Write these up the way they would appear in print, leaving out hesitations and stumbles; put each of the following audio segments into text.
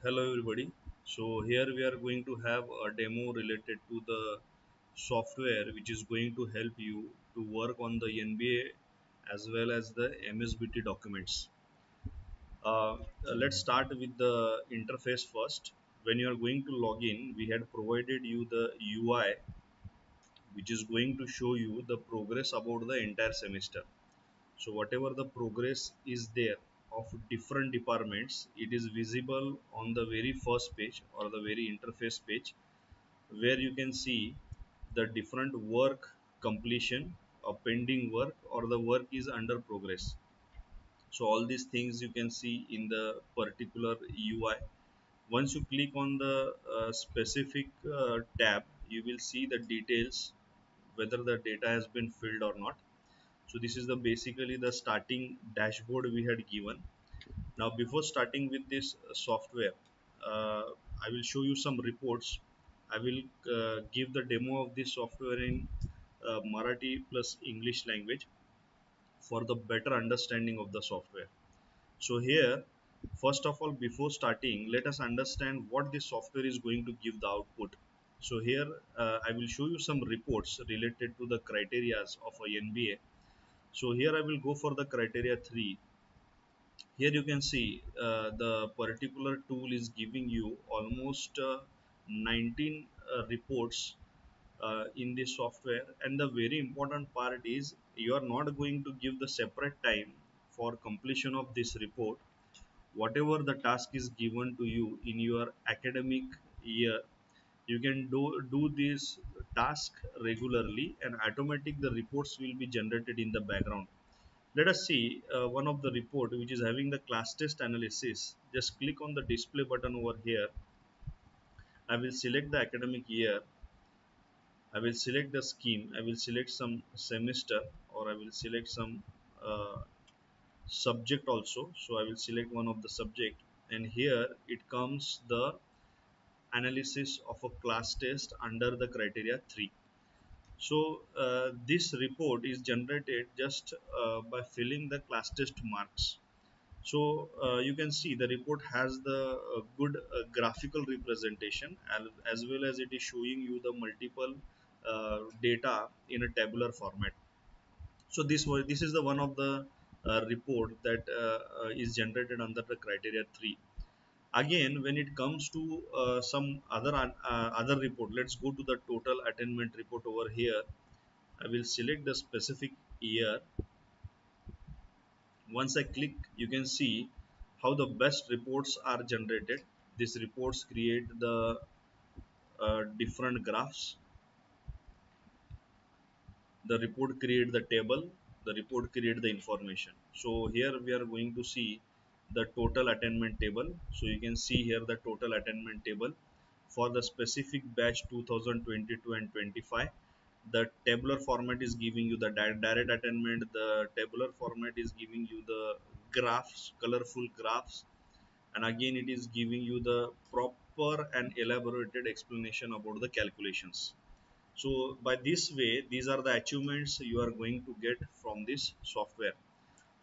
Hello everybody. So here we are going to have a demo related to the software which is going to help you to work on the NBA as well as the MSBT documents. Let's start with the interface first. When you are going to log in, we had provided you the UI which is going to show you the progress about the entire semester. So whatever the progress is there of different departments, it is visible on the very first page or the very interface page where you can see the different work completion, a pending work, or the work is under progress. So all these things you can see in the particular UI. Once you click on the specific tab, you will see the details whether the data has been filled or not. So this is the basically the starting dashboard we had given. Now before starting with this software, I will show you some reports. I will give the demo of this software in Marathi plus English language for the better understanding of the software. So here, first of all, before starting, let us understand what this software is going to give the output. So here, I will show you some reports related to the criterias of a NBA. So here I will go for the criteria 3. Here you can see the particular tool is giving you almost 19 reports in this software, and the very important part is you are not going to give the separate time for completion of this report. Whatever the task is given to you in your academic year, you can do this task regularly, and automatic the reports will be generated in the background. Let us see one of the report which is having the class test analysis. Just click on the display button over here. I will select the academic year. I will select the scheme. I will select some semester, or I will select some subject also. So I will select one of the subject, and here it comes the analysis of a class test under the criteria 3. So this report is generated just by filling the class test marks. So you can see the report has the good graphical representation, as well as it is showing you the multiple data in a tabular format. So this is the one of the report that is generated under the criteria 3. Again, when it comes to some other report, let's go to the total attainment report over here. I will select the specific year. Once I click, you can see how the best reports are generated. These reports create the different graphs. The report create the table. The report create the information. So here we are going to see the total attainment table. So you can see here the total attainment table for the specific batch 2022 and 25. The tabular format is giving you the direct attainment. The tabular format is giving you the graphs, colorful graphs, and again it is giving you the proper and elaborated explanation about the calculations. So by this way, these are the achievements you are going to get from this software.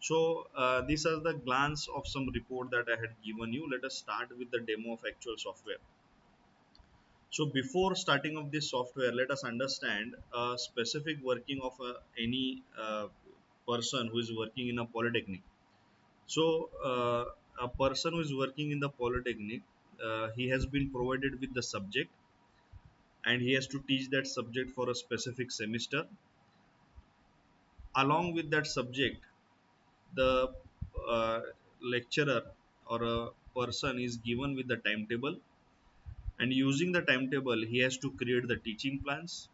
So these are the glance of some report that I had given you. Let us start with the demo of actual software. So before starting of this software, let us understand a specific working of any person who is working in a polytechnic. So a person who is working in the polytechnic, he has been provided with the subject, and he has to teach that subject for a specific semester. Along with that subject, the uh, lecturer or a person is given with the timetable, and using the timetable he has to create the teaching plans,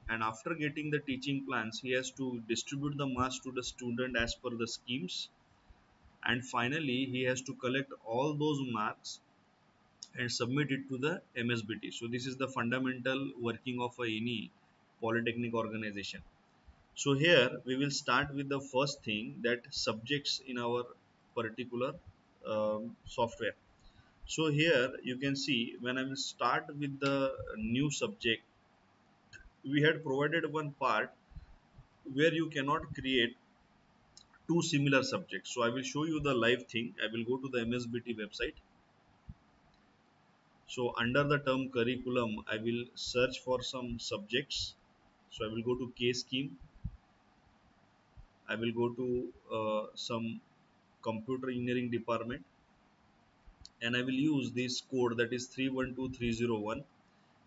and after getting the teaching plans he has to distribute the marks to the student as per the schemes, and finally he has to collect all those marks and submit it to the MSBT. So this is the fundamental working of any polytechnic organization. So here we will start with the first thing, that subjects in our particular software. So here you can see when I will start with the new subject, we had provided one part where you cannot create two similar subjects. So I will show you the live thing. I will go to the MSBT website. So under the term curriculum I will search for some subjects. So I will go to K scheme. I will go to some computer engineering department, and I will use this code, that is 312301,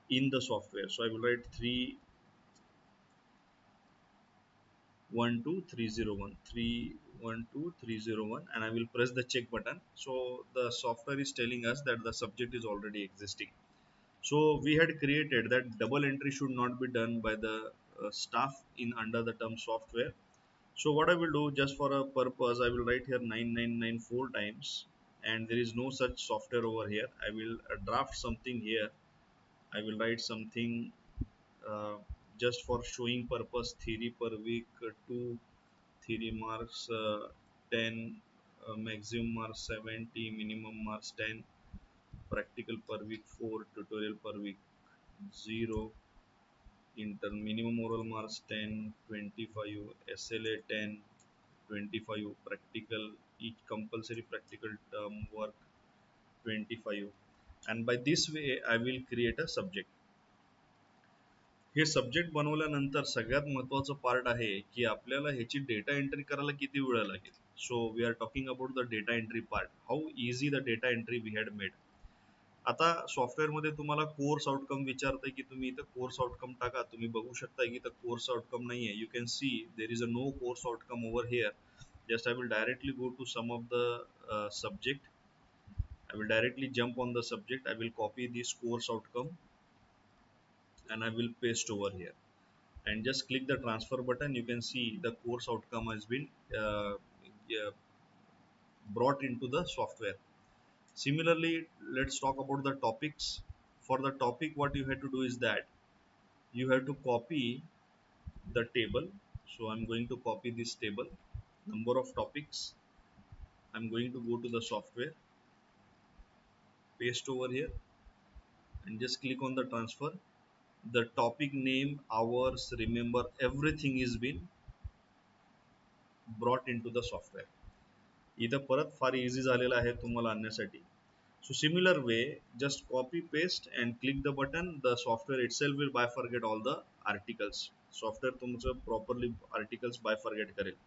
in the software. So I will write 312301, and I will press the check button. So the software is telling us that the subject is already existing. So we had created that double entry should not be done by the staff in under the term software. So what I will do, just for a purpose, I will write here 9994 times, and there is no such software over here. I will draft something here. I will write something uh, just for showing purpose. Theory per week 2, theory marks 10, maximum marks 70, minimum marks 10, practical per week 4, tutorial per week 0, minimum oral marks 10, 25, SLA 10, 25, practical, each compulsory practical term work 25. And by this way I will create a subject. हे subject बनवल्यानंतर सगळ्यात महत्त्वाचं part आहे की आपल्याला ह्याची data entry करायला किती वेळ लागेल. So we are talking about the data entry part, how easy the data entry we had made. आता सॉफ्टवेअरमध्ये तुम्हाला कोर्स आउटकम विचारतंय की तुम्ही इथं कोर्स आउटकम टाका. तुम्ही बघू शकता की इथं कोर्स आउटकम नाही आहे. You can see there is a no course outcome over here. Just I will directly go to some of the subject. I will directly jump on the subject. I will copy this course outcome and I will paste over here, and just click the transfer button. You can see the course outcome has been yeah, brought into the software. Similarly, let's talk about the topics. For the topic, what you have to do is that you have to copy the table. So I'm going to copy this table, number of topics. I'm going to go to the software, paste over here, and just click on the transfer. The topic name, hours, remember, everything is been brought into the software. इथं परत फार easy झालेलं आहे तुम्हाला आणण्यासाठी. So similar way, just copy paste and click the button. The software itself will bifurcate all the articles. Software तुमचं properly articles bifurcate करेल.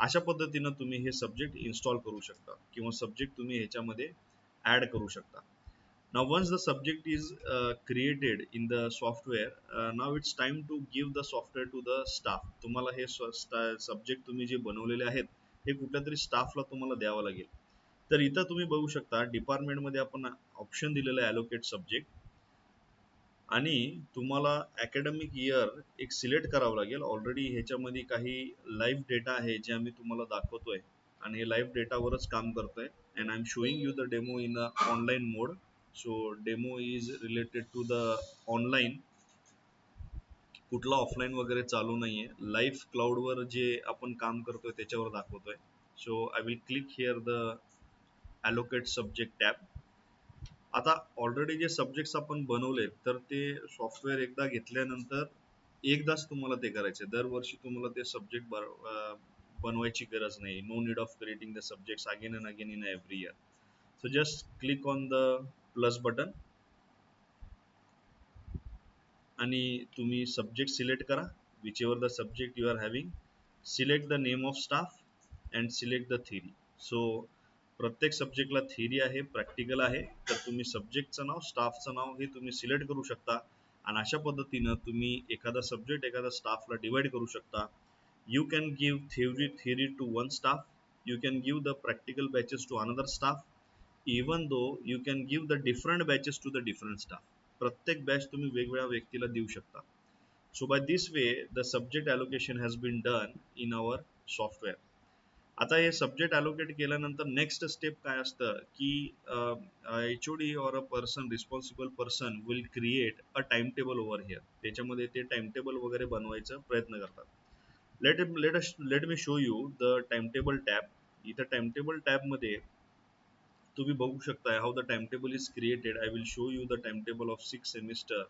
अशा पद्धतीनं तुम्ही हे सब्जेक्ट इन्स्टॉल करू शकता किंवा सब्जेक्ट तुम्ही ह्याच्यामध्ये ऍड करू शकता. Now once the subject is created in the software, now it's time to give the software to the staff. तुम्हाला हे सब्जेक्ट तुम्ही जे बनवलेले आहेत हे कुठल्या तरी स्टाफला तुम्हाला द्यावं लागेल. तर इथं तुम्ही बघू शकता डिपार्टमेंटमध्ये आपण ऑप्शन दिलेलं आहे ॲलोकेट सब्जेक्ट, आणि तुम्हाला अकॅडमिक इयर एक सिलेक्ट करावं लागेल. ऑलरेडी ह्याच्यामध्ये काही लाईव्ह डेटा आहे जे आम्ही तुम्हाला दाखवतोय, आणि हे लाईव्ह डेटावरच काम करतोय. And I am showing you the demo in a online mode. So demo is related to the online, कुठला ऑफलाईन वगैरे चालू नाहीये. लाईव्ह क्लाउडवर जे आपण काम करतोय त्याच्यावर दाखवतोय. So I will click here the allocate subject tab. आता ऑलरेडी जे सब्जेक्ट्स आपण बनवले तर ते सॉफ्टवेअर एकदा घेतल्यानंतर एकदाच तुम्हाला ते करायचे. दरवर्षी तुम्हाला ते सब्जेक्ट बनवायची गरज नाही. No need of creating the subjects again and again in every year. So just click on the plus button आणि तुम्ही सब्जेक्ट सिलेक्ट करा. whichever the subject you are having, select the name of staff and select the theory. So प्रत्येक सब्जेक्टला theory आहे, practical आहे, तर तुम्ही सब्जेक्टचं नाव, स्टाफचं नाव हे तुम्ही select करू शकता. आणि अशा पद्धतीनं तुम्ही एखादा सब्जेक्ट एखादा स्टाफला डिवाइड करू शकता. You can give theory to one staff. You can give the practical batches to another staff. Even though you can give the different batches to the different staff. प्रत्येक बॅच तुम्ही वेगवेगळ्या व्यक्तीला देऊ शकता. So by this way the subject allocation has been done in our software. आता हे subject allocate केल्यानंतर next step काय असतं की HOD or a person responsible person will create a timetable over here. त्याच्यामध्ये ते टाइमटेबल वगैरे बनवायचा प्रयत्न करतात. let me show you the timetable tab. इथं टाइमटेबल टॅब मध्ये तुम्ही बघू शकता how the timetable is created. I will show you the timetable of 6th semester.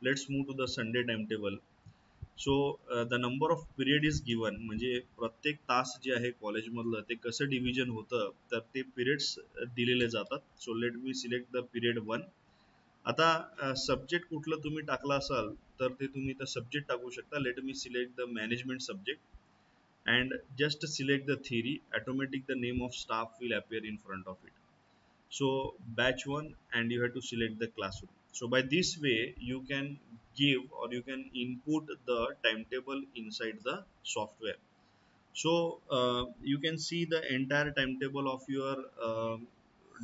Let's move to the Sunday timetable. So the number of period is given. म्हणजे प्रत्येक तास जे आहे कॉलेजमधलं ते कसं डिव्हिजन होतं तर ते पिरियड्स दिलेले जातात. So let me select the period 1. आता सब्जेक्ट कुठलं तुम्ही टाकला असाल तर ते तुम्ही इथं सब्जेक्ट टाकू शकता. Let me select the management subject and just select the theory. Automatic the name of staff will appear in front of it. So batch 1, and you have to select the classroom. So by this way you can give or you can input the timetable inside the software. So you can see the entire timetable of your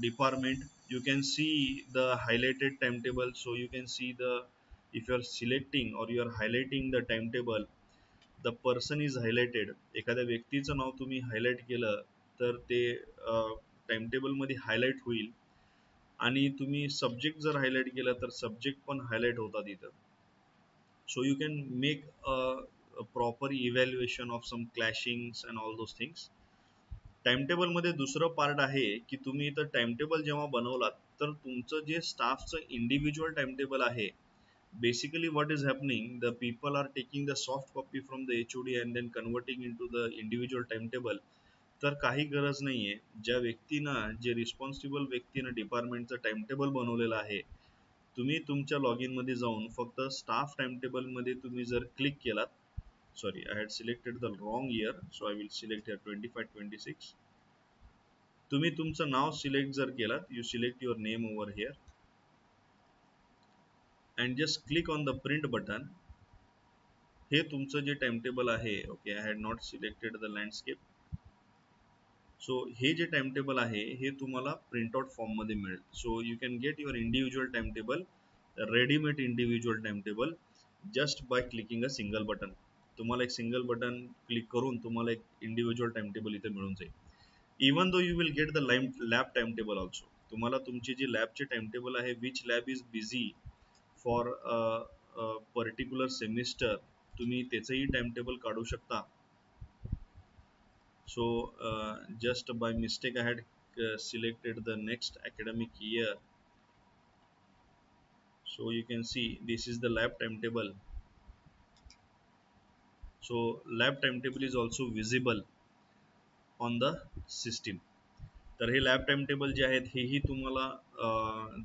department. You can see the highlighted timetable. So you can see the, if you are selecting or you are highlighting the timetable, the person is highlighted. एखाद्या व्यक्तीचं नाव तुम्ही highlight केलं तर ते timetable मध्ये highlight होईल. आणि तुम्ही सब्जेक्ट जर हायलाइट केलं तर सब्जेक्ट पण हायलाइट होतात इथं. So you can make a proper evaluation of some clashings and all those things. Timetable मध्ये दुसरं पार्ट आहे की तुम्ही इथं टाइमटेबल जेव्हा बनवलात तर तुमचं जे स्टाफचं इंडिव्हिज्युअल टाइमटेबल आहे, basically what is happening, the people are taking the soft copy from the HOD and then converting into the individual timetable. तर काही गरज नाहीये. ज्या व्यक्तीनं, जे रिस्पॉन्सिबल व्यक्तीनं डिपार्टमेंटचं टाइमटेबल बनवलेलं आहे, तुम्ही तुमच्या लॉग इन मध्ये जाऊन फक्त स्टाफ टाइमटेबल मध्ये तुम्ही जर क्लिक केलात, sorry I had selected the wrong year, so I will select here 25-26. तुम्ही तुमचं नाव सिलेक्ट जर केलात, you select your name over here and just click on the print button. हे तुमचं जे टाइमटेबल आहे, okay I had not selected the landscape. So हे जे टाइमटेबल आहे हे तुम्हाला प्रिंटआउट फॉर्म मध्ये मिळेल. So you can get your individual timetable, readymade individual timetable, just by clicking a single button. तुम्हाला एक सिंगल बटन क्लिक करून तुम्हाला एक इंडिव्हिज्युअल टाइमटेबल इथे मिळून जाईल. Even though you will get the lab timetable also. तुम्हाला तुमची जी लॅबची टाइमटेबल आहे, which lab is busy for particular semester, तुम्ही त्याचंही टाइमटेबल काढू शकता. So just by mistake I had selected the next academic year. So you can see this is the lab timetable. So lab timetable is also visible on the system. तर हे lab time table जे आहेत हेही तुम्हाला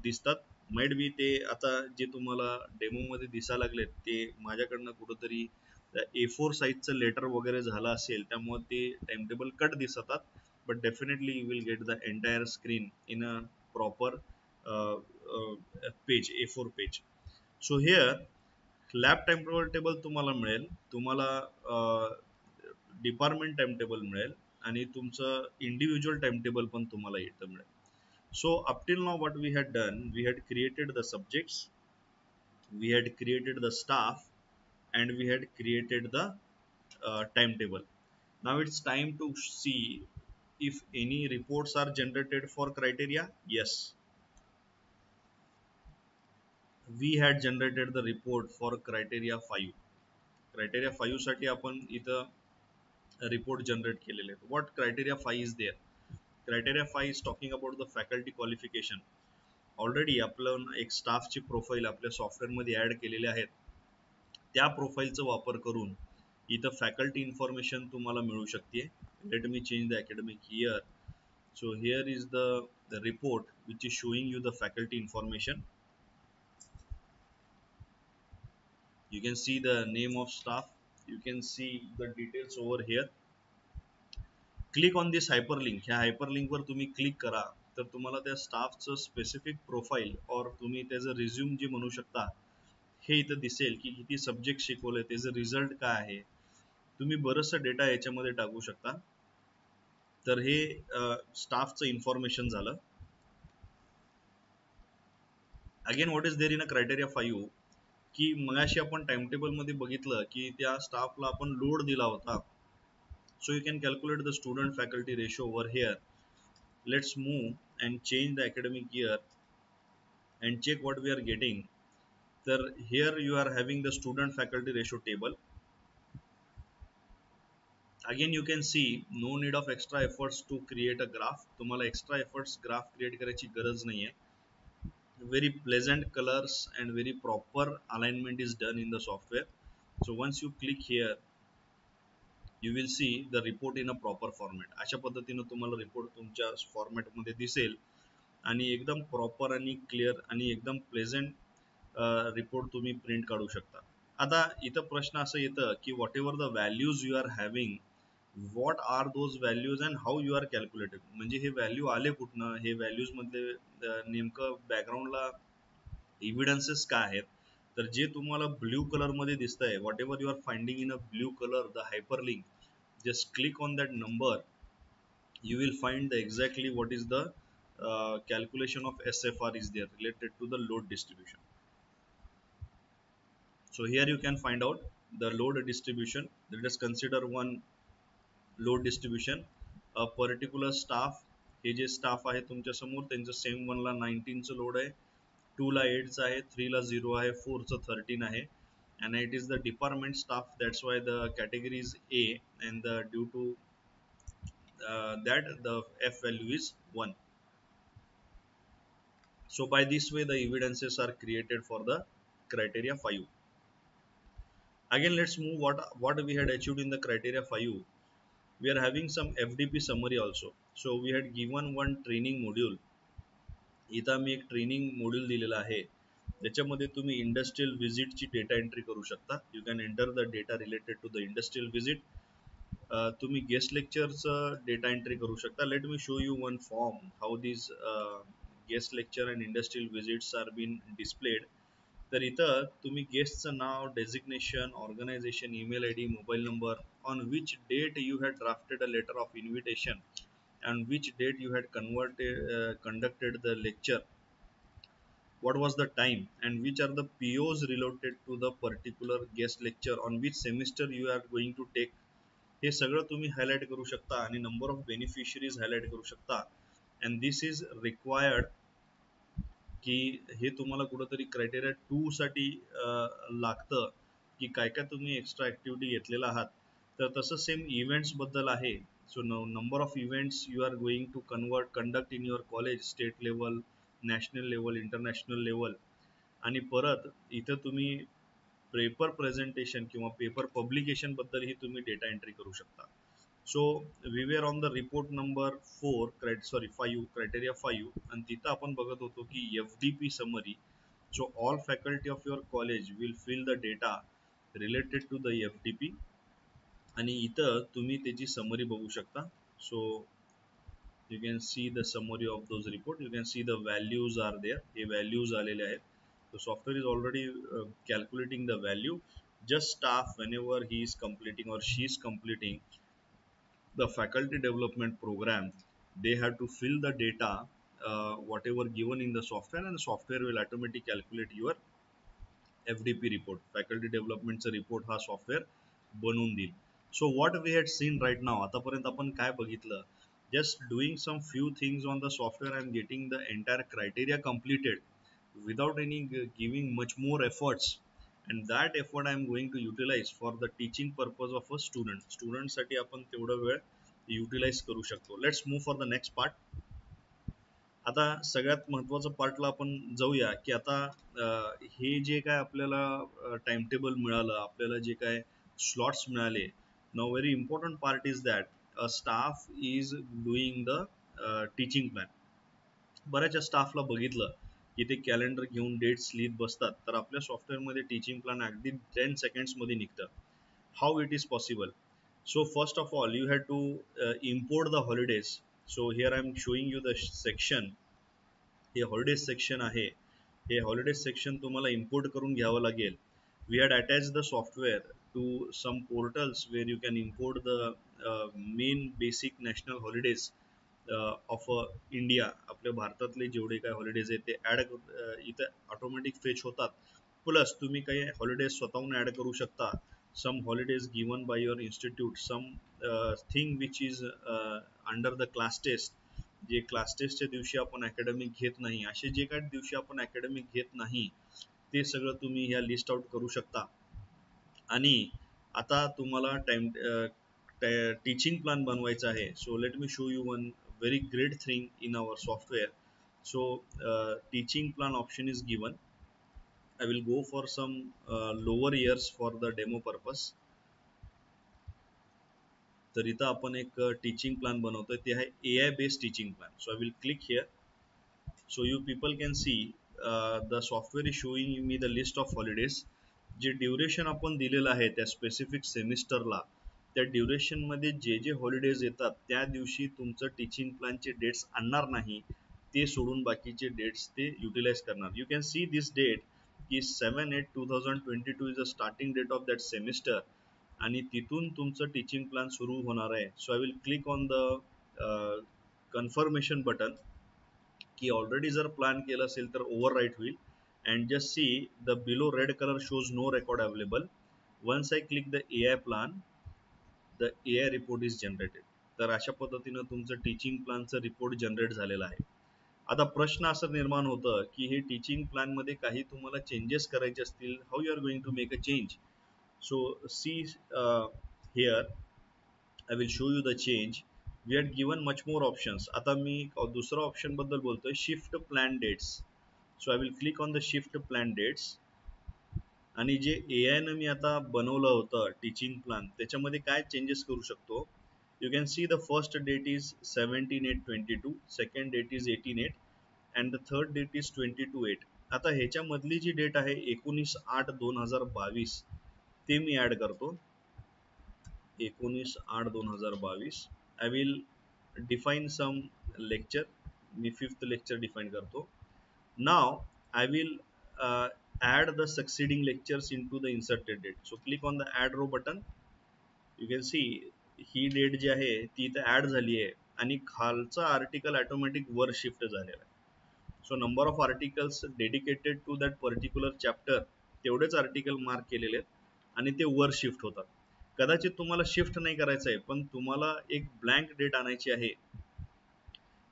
दिसतात. Might be ते आता जे तुम्हाला demo मध्ये दिसायला लागलेत ते माझ्याकडनं कुठंतरी A4 साईजचं लेटर वगैरे झालं असेल, त्यामुळे ते टाइमटेबल कट दिसतात. But definitely you will get the entire screen in a proper page, A4 page. So here lab time table तुम्हाला मिळेल, तुम्हाला डिपार्टमेंट टाइम टेबल मिळेल आणि तुमचं इंडिव्हिज्युअल टाइमटेबल पण तुम्हाला इथं मिळेल. So up till now what we had done, we had created the subjects, we had created the staff, and we had created the timetable. Now it's time to see if any reports are generated for criteria. Yes, we had generated the report for criteria 5. Criteria 5 साठी आपण इथं report generate केलेले आहेत. What criteria 5 is there? Criteria 5 is talking about the faculty qualification. Already आपलं एक स्टाफची profile आपल्या सॉफ्टवेअरमध्ये add केलेले आहेत. त्या प्रोफाईलचा वापर करून इथं फॅकल्टी इन्फॉर्मेशन तुम्हाला मिळू शकते. Late me change the academic year. So here is the report which is showing you the faculty information. You can see the name of staff, you can see the details over here. Click on this hyperlink. ह्या hyperlink वर तुम्ही click करा तर तुम्हाला त्या स्टाफचं specific profile और तुम्ही त्याचं resume जे म्हणू शकता हे इथं दिसेल की किती सब्जेक्ट शिकवले, त्याचं रिझल्ट काय आहे. तुम्ही बरंचसं डेटा याच्यामध्ये टाकू शकता. तर हे स्टाफचं इन्फॉर्मेशन झालं. Again what is there in a criteria 5 की मगाशी आपण टाइमटेबल मध्ये बघितलं की त्या स्टाफला आपण लोड दिला होता. So you can calculate the student faculty ratio over here. Let's move and change the academic year and check what we are getting. So here you are having the student faculty ratio table. Again you can see no need of extra efforts to create a graph. तुम्हाला extra efforts graph create करायची गरज नाहीये. Very pleasant colors and very proper alignment is done in the software. So once you click here you will see the report in a proper format. अशा पद्धतीने तुम्हाला report तुमच्या format मध्ये दिसेल. आणि एकदम प्रॉपर आणि क्लिअर आणि एकदम प्लेझंट रिपोर्ट तुम्ही प्रिंट काढू शकता. आता इथं प्रश्न असं येतं की whatever the values you are having, what are those values and how you are calculated. म्हणजे हे व्हॅल्यू आले कुठनं, हे व्हॅल्यूज मधले नेमकं बॅकग्राऊंडला एव्हिडन्सेस काय आहेत. तर जे तुम्हाला ब्ल्यू कलर मध्ये दिसतंय, whatever you are finding in a blue colour the hyperlink, just click on that number, you will find the exactly what is the calculation of SFR is there related to the load distribution. So here you can find out the load distribution. Let us consider one load distribution. A particular staff, हे जे staff आहे तुमच्या समोर त्यांचं same 1 ला 19 चं load आहे, 2 ला 8 चं आहे, 3 ला 0 आहे, 4 चं 13 आहे, and it is the department staff, that's why the category is A, and the due to that the F value is 1. So by this way the evidences are created for the criteria 5. Again let's move what we had achieved in the criteria 5. We are having some FDP summary also. So we had given one training module. इथं मी एक training module दिलेला आहे, ज्याच्यामध्ये तुम्ही industrial व्हिजिटची data entry करू शकता. You can enter the data related to the industrial visit. तुम्ही guest लेक्चरचं डेटा एंट्री करू शकता. Let me show you one form how this guest lecture and industrial visits are been displayed. तर इथं तुम्ही गेस्टचं नाव, designation, organisation, email I D, mobile number, on which date you had drafted a letter of invitation, and which date you had conducted the lecture, what was the time, and which are the POs related to the particular guest lecture, on which semester you are going to take. हे सगळं तुम्ही highlight करू शकता आणि number of beneficiaries highlight करू शकता. And this is required की हे तुम्हाला कुठंतरी क्रायटेरिया 2 साठी लागतं की काय काय तुम्ही एक्स्ट्रा ऍक्टिव्हिटी घेतलेला आहात. तर तसं सेम इव्हेंट्स बद्दल आहे. So number of events you are going to conduct in your college, state level, national level, international level. आणि परत इथं तुम्ही पेपर प्रेझेंटेशन किंवा पेपर पब्लिकेशन बद्दलही तुम्ही डेटा एंट्री करू शकता. So we were on the report number 5, criteria 5, आणि तिथं आपण बघत होतो की FDP summary. So all faculty of your college will fill the data related to the FDP, आणि इथं तुम्ही त्याची समरी बघू शकता. सो you can see the summary of those report. You can see the values are there. Hey values आलेले आहेत. The software is already calculating the value. Just staff, whenever he is completing or she is completing the faculty development program, they have to fill the data whatever given in the software, and the software will automatically calculate your FDP report, faculty developmentचा report हा software बनवून देईल. So what we had seen right now, आतापर्यंत आपण काय बघितलं, just doing some few things on the software and getting the entire criteria completed without any giving much more efforts, and that effort I am going to utilize for the teaching purpose of a student साठी आपण तेवढा वेळ utilize करू शकतो. Let's move for the next part. आता सगळ्यात महत्त्वाचं पार्टला आपण जाऊया की आता हे जे काय आपल्याला टाइम टेबल मिळालं, आपल्याला जे काय स्लॉट्स मिळाले, now very important part is that a staff is doing the teaching plan. बऱ्याचशा स्टाफला बघितलं की ते कॅलेंडर घेऊन डेट्स लिहित बसतात, तर आपल्या सॉफ्टवेअरमध्ये टीचिंग प्लॅन अगदी 10 सेकंड्समध्ये निघतं. How it is possible? So first of all you have to import the holidays. So here I am showing you the section. हे holidays section आहे. हे holidays section तुम्हाला import करून घ्यावं लागेल. We had attached the software to some portals where you can import the main basic national holidays of India. आपल्या भारतातले जेवढे काय holidays आहेत ते इथे automatic fetch होतात. प्लस तुम्ही काही holidays स्वतःहून ऍड करू शकता. Some holidays given by your institute, some thing which is under the class test, जे क्लास टेस्टच्या दिवशी आपण अकॅडमिक घेत नाही, असे जे काही दिवशी आपण अकॅडमिक घेत नाही ते सगळं तुम्ही ह्या लिस्ट आउट करू शकता. आणि आता तुम्हाला टीचिंग प्लॅन बनवायचा आहे. So let me show you one very great thing in our software. So teaching plan option is given. I will go for some lower years for the demo purpose. तर इथं आपण एक teaching plan बनवतोय, ते आहे AI based teaching plan. So I will click here. So you people can see the software is showing me the list of holidays. J duration आपण दिलेलं आहे त्या स्पेसिफिक सेमिस्टरला, त्या ड्युरेशन मध्ये जे जे हॉलिडेज येतात त्या दिवशी तुमचं टीचिंग प्लॅनचे डेट्स आणणार नाही, ते सोडून बाकीचे डेट्स ते युटिलाइज करणार. You can see this date की 7/8/2022 is the starting date of that semester, आणि तिथून तुमचं टीचिंग प्लॅन सुरू होणार आहे. So I will click on the confirmation button की ऑलरेडी जर प्लॅन केलं असेल तर ओव्हरराईट होईल. and just see the below red color shows no record available. Once I click the AI plan, the AI report is generated. तर अशा पद्धतीनं तुमचं टीचिंग प्लॅनचं रिपोर्ट जनरेट झालेला आहे. आता प्रश्न असं निर्माण होतं की हे टीचिंग प्लॅन मध्ये काही तुम्हाला चेंजेस करायचे असतील, how you are going to make a change. So see here I will show you the change. We had given much more options. आता मी दुसरा ऑप्शन बद्दल बोलतोय, shift plan dates. So I will click on the shift plan dates. आणि जे AI न मी आता बनवलं होतं टीचिंग प्लॅन, त्याच्यामध्ये काय चेंजेस करू शकतो. You can see the first date is 17/8/22, second date is 18/8 and the third date is 22/8. आता ह्याच्यामधली जी डेट आहे 19/8/2022 ते मी ऍड करतो. 19/8/2022. I will define some lecture. मी 5th लेक्चर डिफाईन करतो. Now I will add the succeeding lectures into the inserted date. So click on the add row button. You can see ही date जी आहे ती इथे add झाली आहे आणि खालचा आर्टिकल ऑटोमॅटिक वर शिफ्ट झालेला आहे. So number of articles dedicated to that particular chapter तेवढेच आर्टिकल मार्क केलेले आहेत आणि ते वर शिफ्ट होतात. कदाचित तुम्हाला शिफ्ट नाही करायचं आहे, पण तुम्हाला एक ब्लँक डेट आणायची आहे.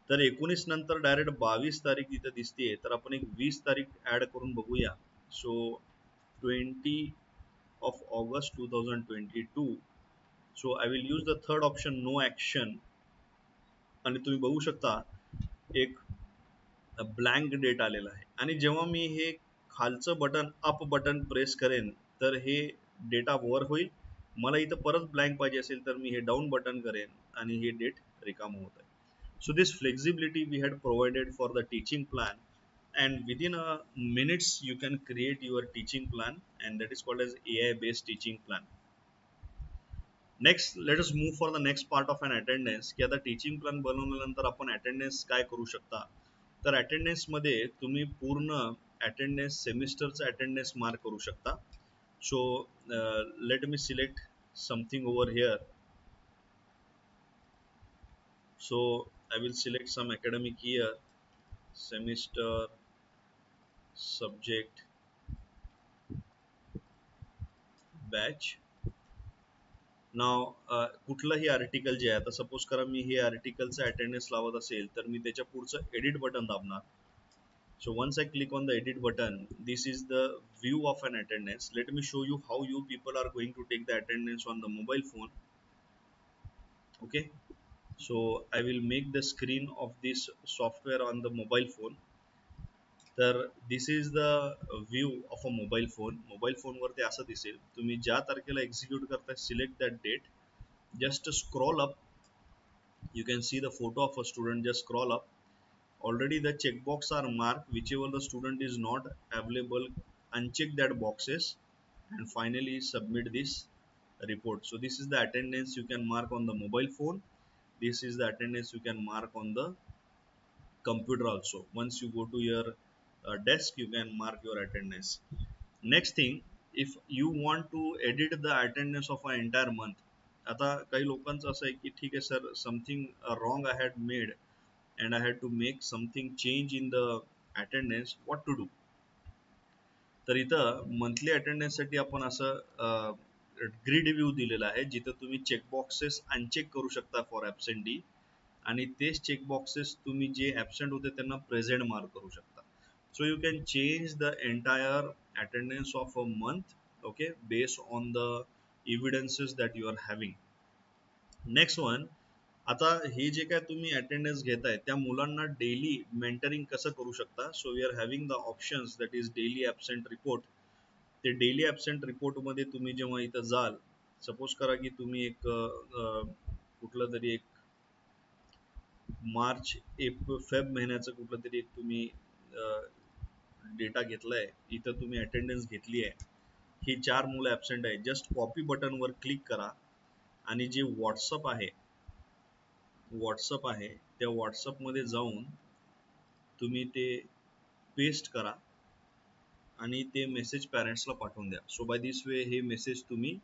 तर 19 नंतर डायरेक्ट 22 तारीख इथे दिसते, तर आपण एक 20 तारीख ऍड करून बघूया. So 20 of August 2022. So I will use the third option, no action, आणि तुम्ही बघू शकता एक ब्लँक डेट आलेला आहे. आणि जेव्हा मी हे खालचं बटन अप बटन प्रेस करेन तर हे डेटा वर होईल. मला इथं परत ब्लँक पाहिजे असेल तर मी हे डाऊन बटन करेन आणि हे डेट रिकाम होत आहे. So this flexibility we had provided for the teaching plan, and within a minutes you can create your teaching plan, and that is called as AI based teaching plan. Next, let us move for the next part of an attendance की आता teaching plan बनवल्यानंतर आपण attendance काय करू शकता. तर attendance मध्ये तुम्ही पूर्ण अटेंडन्स सेमिस्टरचा अटेंडन्स मार्क करू शकता. सो let me select something over here. So I will select some academic year, semester, subject, batch. Now कुठलंही आर्टिकल जे आहे, आता सपोज करा मी हे आर्टिकलचं अटेंडन्स लावत असेल तर मी त्याच्या पुढचं एडिट बटन दाबणार. So once I click on the edit button, this is the view of an attendance. Let me show you how you people are going to take the attendance on the mobile phone. Okay, so I will make the screen of this software on the mobile phone. तर this is the view of a mobile phone. Mobile फोनवरती असं दिसेल. तुम्ही ज्या तारखेला execute करताय select that date, just scroll up. You can see the photo of a student. Just scroll up. Already the checkbox are marked. Whichever the student is not available, uncheck that boxes and finally submit this report. So this is the attendance you can mark on the mobile phone. This is the attendance you can mark on the computer also. Once you go to your desk, you can mark your attendance. Next thing, if you want to edit the attendance of an entire month. आता काही लोकांचं असं आहे की ठीक आहे sir, something wrong I had made and I had to make something change in the attendance, what to do. तर इथं मंथली अटेंडन्स साठी आपण असं ग्रीड व्ह्यू दिलेला आहे, जिथं तुम्ही चेकबॉक्सेस अनचेक करू शकता फॉर ॲबसेंटी, आणि तेच चेकबॉक्सेस तुम्ही जे ॲबसेंट होते त्यांना प्रेझेंट मार्क करू शकता. So you can change the entire attendance of a month, okay, based on the evidences that you are having. Next one, आता हे जे काय तुम्ही अटेंडन्स घेताय त्या मुलांना डेली मेंटरिंग कसं करू शकता. So we are having the options, that is daily absent report. ते डेली ॲबसेंट रिपोर्टमध्ये तुम्ही जेव्हा इथं जाल, सपोज करा की तुम्ही एक कुठलं तरी एक मार्च फेब महिन्याचं कुठलं तरी एक तुम्ही डेटा घेतलाय, इथं तुम्ही अटेंडन्स घेतली आहे, ही 4 मुलं ॲबसेंट आहे. जस्ट कॉपी बटनवर क्लिक करा आणि जे व्हॉट्सअप आहे, त्या व्हॉट्सअपमध्ये जाऊन तुम्ही ते पेस्ट करा आणि ते मेसेज पॅरेंट्सला पाठवून द्या. सो बाय दिस वे हे मेसेज तुम्ही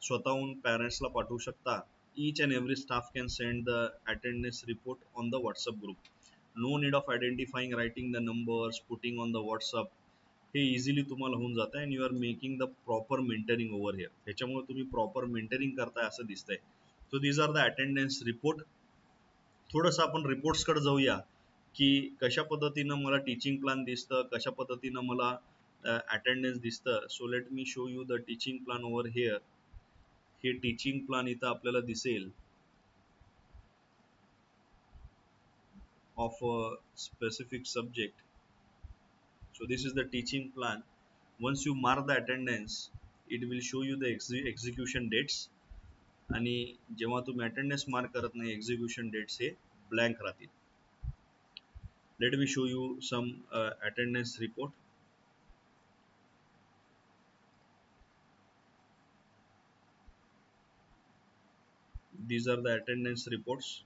स्वतःहून पॅरेंट्सला पाठवू शकता. Each and every staff can send the attendance report on the WhatsApp group. No need of identifying, writing the numbers, putting on the WhatsApp. हे इझिली तुम्हाला होऊन जातं and you are making the proper mentoring over here. ह्याच्यामुळे तुम्ही proper mentoring करताय असं दिसतंय. So these are the attendance report. थोडंसं आपण रिपोर्ट्सकडे जाऊया की कशा पद्धतीनं मला टीचिंग प्लॅन दिसतं, कशा पद्धतीनं मला अटेंडन्स दिसतं. So let me show you the teaching plan over here. हे टीचिंग प्लॅन इथं आपल्याला दिसेल of a specific subject. So this is the teaching plan. Once you mark the attendance, it will show you the execution dates. आणि जेव्हा तुम्ही attendance mark करत नाही, execution dates हे blank राहतील. Let me show you some attendance report. These are the attendance reports.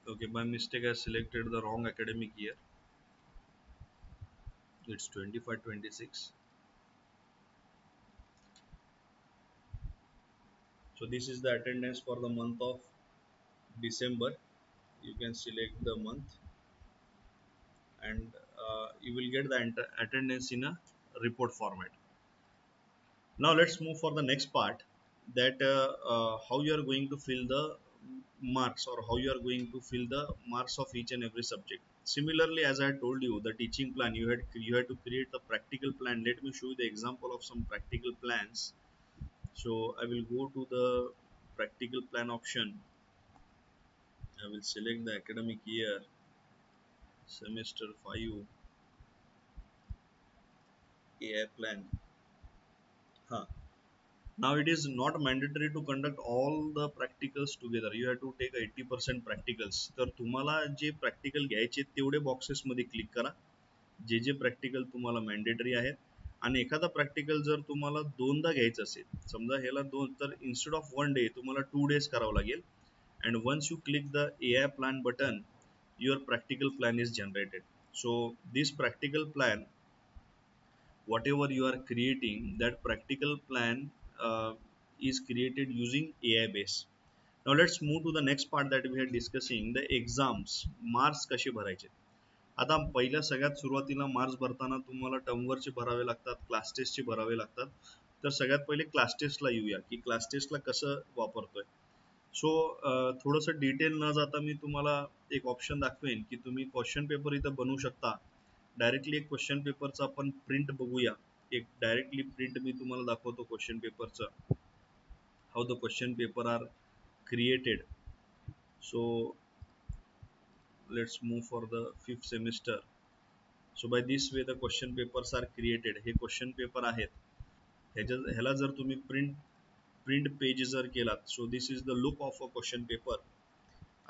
Okay, by mistake I selected the wrong academic year. It's 25-26. So this is the attendance for the month of December. You can select the month and you will get the attendance in a report format. Now let's move for the next part, that how you are going to fill the marks, or how you are going to fill the marks of each and every subject. Similarly, as I told you, the teaching plan, you had to create the practical plan. Let me show you the example of some practical plans. So I will go to the practical plan option. I will select the academic year, semester 5, AI plan. Huh. Now it is not mandatory to conduct all the practicals together. You have to take 80% practicals. तर तुम्हाला जे practical घ्यायचे तेवढे boxes मध्ये click करा, जे जे practical तुम्हाला mandatory आहेत. आणि एखादा प्रॅक्टिकल जर तुम्हाला दोनदा घ्यायचं असेल, समजा ह्याला दोन, तर इन्स्टेड ऑफ 1 डे तुम्हाला 2 डेज करावं लागेल. and once you click the AI plan button, your practical plan is generated. So this practical plan, whatever you are creating, that practical plan is created using AI base. Now let's move to the next part that we are discussing, the exams. Marks कसे भरायचे. आता पहिल्या सगळ्यात सुरुवातीला marks भरताना तुम्हाला टर्मवरचे भरावे लागतात, क्लास टेस्टचे भरावे लागतात. तर सगळ्यात पहिले क्लास टेस्टला येऊया की क्लास टेस्टला कसं वापरतोय. सो थोडंसं डिटेल न जाता मी तुम्हाला एक ऑप्शन दाखवेन की तुम्ही क्वेश्चन पेपर इथं बनवू शकता. डायरेक्टली एक क्वेश्चन पेपरचा आपण प्रिंट बघूया. एक डायरेक्टली प्रिंट मी तुम्हाला दाखवतो क्वेश्चन पेपरचं, how the question paper are created. So let's move for the 5th semester. So by this way the question papers are created. हे क्वेश्चन पेपर आहेत. ह्याला जर तुम्ही प्रिंट पेज जर केलात, so this is the look of a question paper.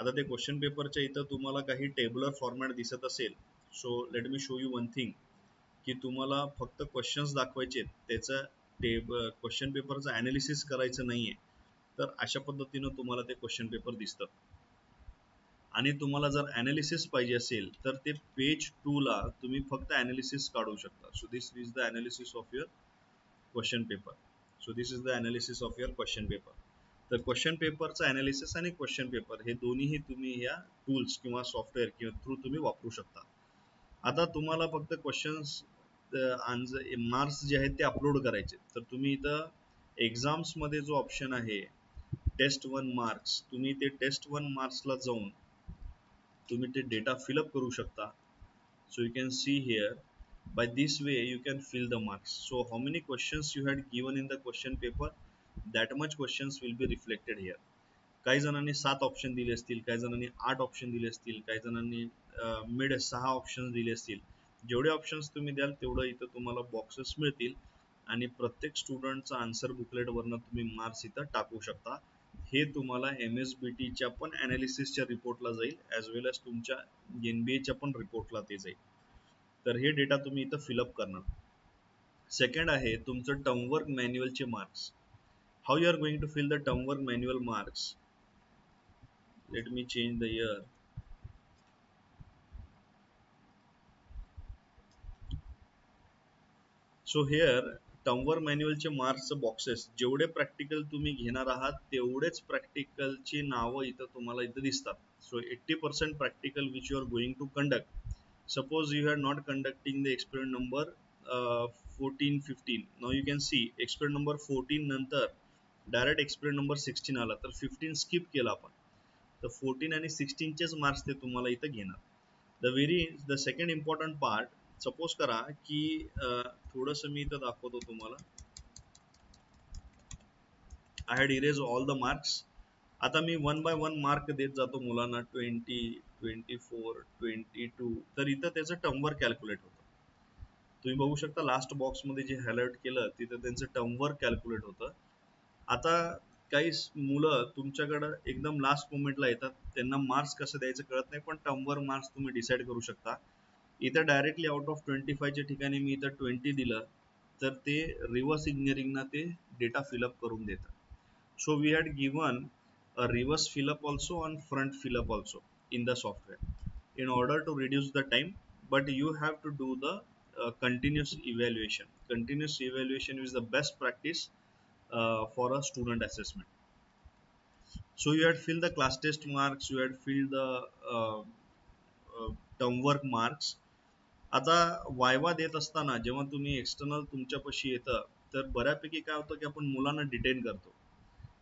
आता ते question पेपरच्या इथं तुम्हाला काही टेबलर फॉर्मॅट दिसत असेल. सो let me show you one thing, की तुम्हाला फक्त क्वेश्चन्स दाखवायचे, त्याचं क्वेश्चन पेपरचं ॲनालिसिस करायचं नाहीये. तर अशा पद्धतीनं तुम्हाला ते क्वेश्चन पेपर दिसतं. आणि तुम्हाला जर ॲनालिसिस पाहिजे असेल तर ते पेज 2 ला तुम्ही फक्त ॲनालिसिस काढू शकता. सो this is the analysis of your question paper. So this is the analysis of your question paper. तर क्वेश्चन पेपरचं ॲनालिसिस आणि क्वेश्चन पेपर हे दोन्हीही तुम्ही ह्या टूल्स किंवा सॉफ्टवेअर किंवा थ्रू तुम्ही वापरू शकता. आता तुम्हाला फक्त क्वेश्चन्स मार्क्स जे आहेत ते अपलोड करायचे. तर तुम्ही इथं एक्झाम्स मध्ये जो ऑप्शन आहे टेस्ट 1 मार्क्स, तुम्ही ते टेस्ट 1 मार्क्सला जाऊन तुम्ही ते डेटा फिलअप करू शकता. So you can see here, by this way you can fill the marks. So how many questions you had given in the question paper, that much questions will be reflected here. काही जणांनी 7 option दिले असतील, काही जणांनी 8 option दिले असतील, काही जणांनी मिड 6 ऑप्शन दिले असतील. जेवढे ऑप्शन्स तुम्ही द्याल तेवढं इथं तुम्हाला बॉक्सेस मिळतील आणि प्रत्येक स्टुडंटचा आन्सर बुकलेटवरनं तुम्ही मार्क्स इथं टाकू शकता. हे तुम्हाला MSBTच्या पण ॲनालिसिसच्या रिपोर्टला जाईल ॲज वेल एज तुमच्या NBA पण रिपोर्टला ते जाईल. तर हे डेटा तुम्ही इथं फिलअप करणार. सेकंड आहे तुमचं टर्मवर्क मॅन्युअलचे marks. How you are going to fill the term work manual marks. Let me change the year. So here term work मॅन्युअलचे मार्क्स बॉक्सेस जेवढे प्रॅक्टिकल तुम्ही घेणार आहात तेवढेच प्रॅक्टिकलची नावं इथं तुम्हाला इथं दिसतात. सो 80% practical which you are going to conduct. Suppose you are not conducting the experiment number 14, 15. Now you can see experiment number 14 नंतर डायरेक्ट experiment number 16 आला तर 15 स्किप केला आपण. तर 14 आणि 16 चेच मार्क्स ते तुम्हाला इथं घेणार. The second important part, suppose करा की थोडंसं मी इथं दाखवतो तुम्हाला. I had erase all the marks. आता मी 1 by 1 मार्क देत जातो मुलांना. 20, 24, 22. तर इथं त्याचं टर्मवर्क कॅल्क्युलेट होतं. तुम्ही बघू शकता लास्ट बॉक्समध्ये जे हायलाइट केलं तिथं त्यांचं टर्मवर्क कॅल्क्युलेट होतं. आता काही मुलं तुमच्याकडं एकदम लास्ट मोमेंटला येतात, त्यांना मार्क्स कसं द्यायचं कळत नाही, पण टर्मवर्क मार्क्स तुम्ही डिसाईड करू शकता. इथं डायरेक्टली आउट ऑफ 25च्या ठिकाणी मी इथं 20 दिलं तर ते रिव्हर्स इंजिनिअरिंगना ते डेटा फिलअप करून देतं. So we had given a reverse fill up also and front fill up also in the software in order to reduce the time, but you have to do the continuous evaluation. Continuous evaluation is the best practice for a student assessment. So you had filled the class test marks, you had filled the term work marks. आता viva देत असताना जेव्हा तुम्ही external तुमच्यापाशी येतं तर बऱ्यापैकी काय होतं की आपण मुलांना डिटेन करतो.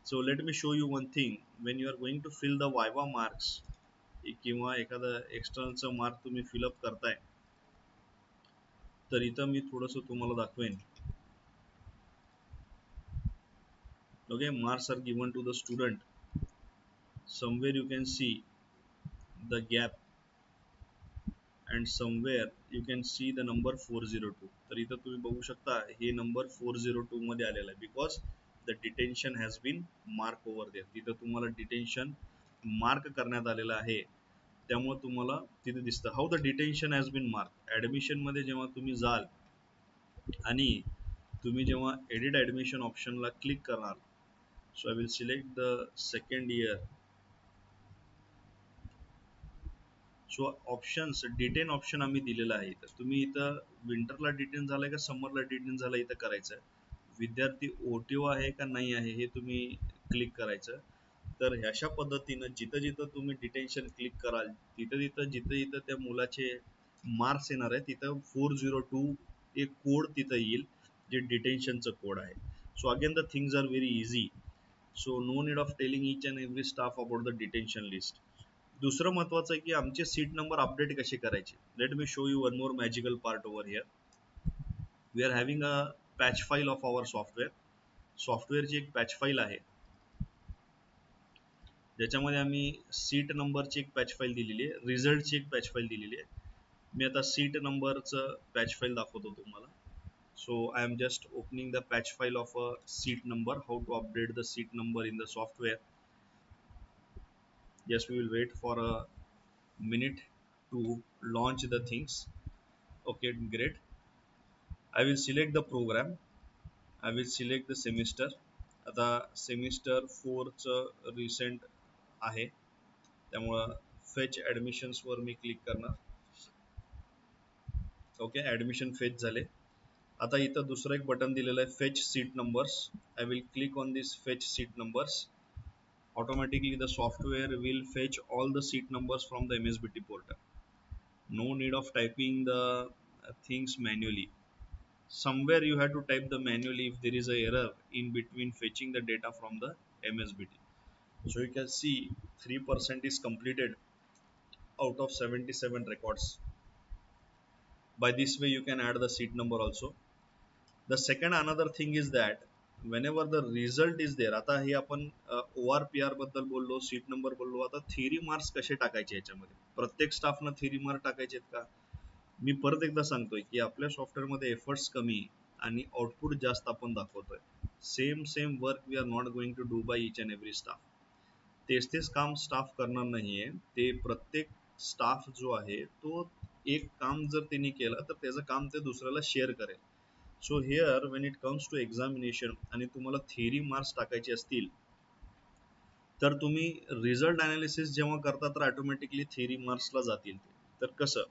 So let me show you one thing. When you are going to fill the Viva marks किंवा एखादं एक्सटर्नलचं मार्क तुम्ही फिलअप करताय तर इथं मी थोडंसं तुम्हाला दाखवेन. Okay, marks are given to the student. Somewhere you can see the gap and somewhere you can see the number 402. तर इथं तुम्ही बघू शकता हे नंबर 402 मध्ये आलेला आहे because the detention has been mark over there. तिथं तुम्हाला डिटेन्शन मार्क करण्यात आलेलं आहे त्यामुळे तुम्हाला तिथे दिसतं how the detention has been mark. Admission मध्ये जेव्हा तुम्ही जाल आणि तुम्ही जेव्हा एडिट ॲडमिशन ऑप्शनला क्लिक करणार. So I will select the second year. So options detain option आम्ही दिलेला आहे. इथं तुम्ही इथं विंटरला डिटेन झालंय का समरला डिटेन झालं इथं करायचं. विद्यार्थी ओटीओ आहे का नाही आहे हे तुम्ही क्लिक करायचं. तर ह्याशा पद्धतीनं जिथं जिथं तुम्ही डिटेन्शन क्लिक कराल तिथं तिथं जिथं जिथं त्या मुलाचे मार्क्स येणार आहे तिथं 402 एक कोड तिथं येईल जे डिटेन्शनचं कोड आहे. So again the things are very easy. So no need of telling each and every staff about the detention list. दुसरं महत्वाचं आहे की आमचे सीट नंबर अपडेट कसे करायचे. Let me show you one more magical part over here. We are having a patch file of our software. सॉफ्टवेअरची एक patch file आहे ज्याच्यामध्ये आम्ही सीट नंबरची एक पॅच फाईल दिलेली आहे, रिझल्टची एक पॅच फाईल दिलेली आहे. मी आता सीट नंबरचं पॅच फाईल दाखवतो तुम्हाला. So I am just opening the patch file of a seat number. How to update the seat number in the software. Yes, we will wait for a minute to launch the things. Okay, great. I will select the program. I will select the semester. आता semester 4चं recent आहे त्यामुळं fetch ॲडमिशन्सवर मी click करणार. Okay, admission fetch झाले. आता इथं दुसरं एक button दिलेलं आहे fetch seat numbers. I will click on this fetch seat numbers. Automatically the software will fetch all the seat numbers from the MSBT portal. No need of typing the things manually. Somewhere you have to type the manually if there is a error in between fetching the data from the MSBT. So you can see 3% is completed out of 77 records. By this way you can add the seat number also. The second another thing is that whenever the result is there, आता हे आपण ORPR बद्दल बोललो, seat number बोललो. आता theory marks कसे टाकायचे याच्यामध्ये. प्रत्येक स्टाफनं थेरी मार्क टाकायचे आहेत का. मी परत एकदा सांगतोय की आपल्या सॉफ्टवेअरमध्ये एफर्ट्स कमी आणि आउटपुट जास्त आपण दाखवतोय. Same work we are not going to do by each and every staff. तेच काम स्टाफ करणार नाहीये. ते प्रत्येक स्टाफ जो आहे तो एक काम जर त्यांनी केलं तर त्याचं काम ते दुसऱ्याला शेअर करेल. So here when it comes to examination आणि तुम्हाला थिअरी मार्क्स टाकायचे असतील तर तुम्ही रिझल्ट अनालिसिस जेव्हा करता तर ऑटोमॅटिकली थिअरी मार्क्सला जातील. तर कसं,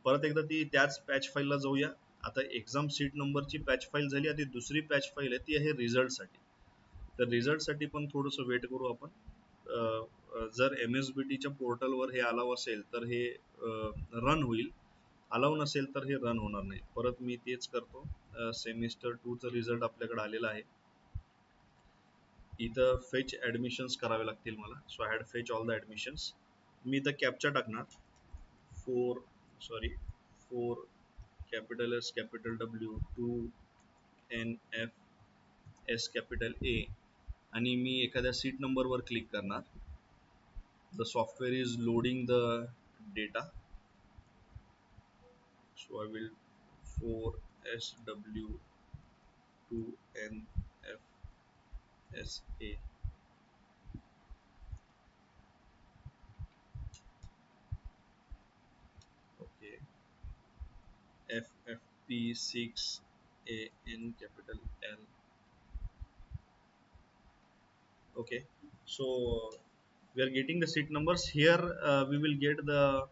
परत एकदा ती त्याच पॅच फाईलला जाऊया. आता एक्झाम सीट नंबरची पॅच फाईल झाली. आता दुसरी पॅच फाईल आहे ती आहे रिझल्टसाठी. तर रिझल्टसाठी पण थोडंसं वेट करू आपण. जर MSBTच्या पोर्टलवर हे अलाव असेल तर हे रन होईल, अलाव नसेल तर हे रन होणार नाही. परत मी तेच करतो. सेमिस्टर 2चं रिझल्ट आपल्याकडे आलेला आहे. इथं फेच ॲडमिशन्स करावे लागतील मला. So I had fetch all the admissions. मी इथं कॅप्चा टाकणार. 4 capital S capital W 2 NF S capital A आणि मी एखाद्या सीट नंबरवर क्लिक करणार. The software is loading the data. So I will 4SW 2NFSA. Okay. FFP6AN capital L. Okay, so we are getting the seat numbers here. We will get the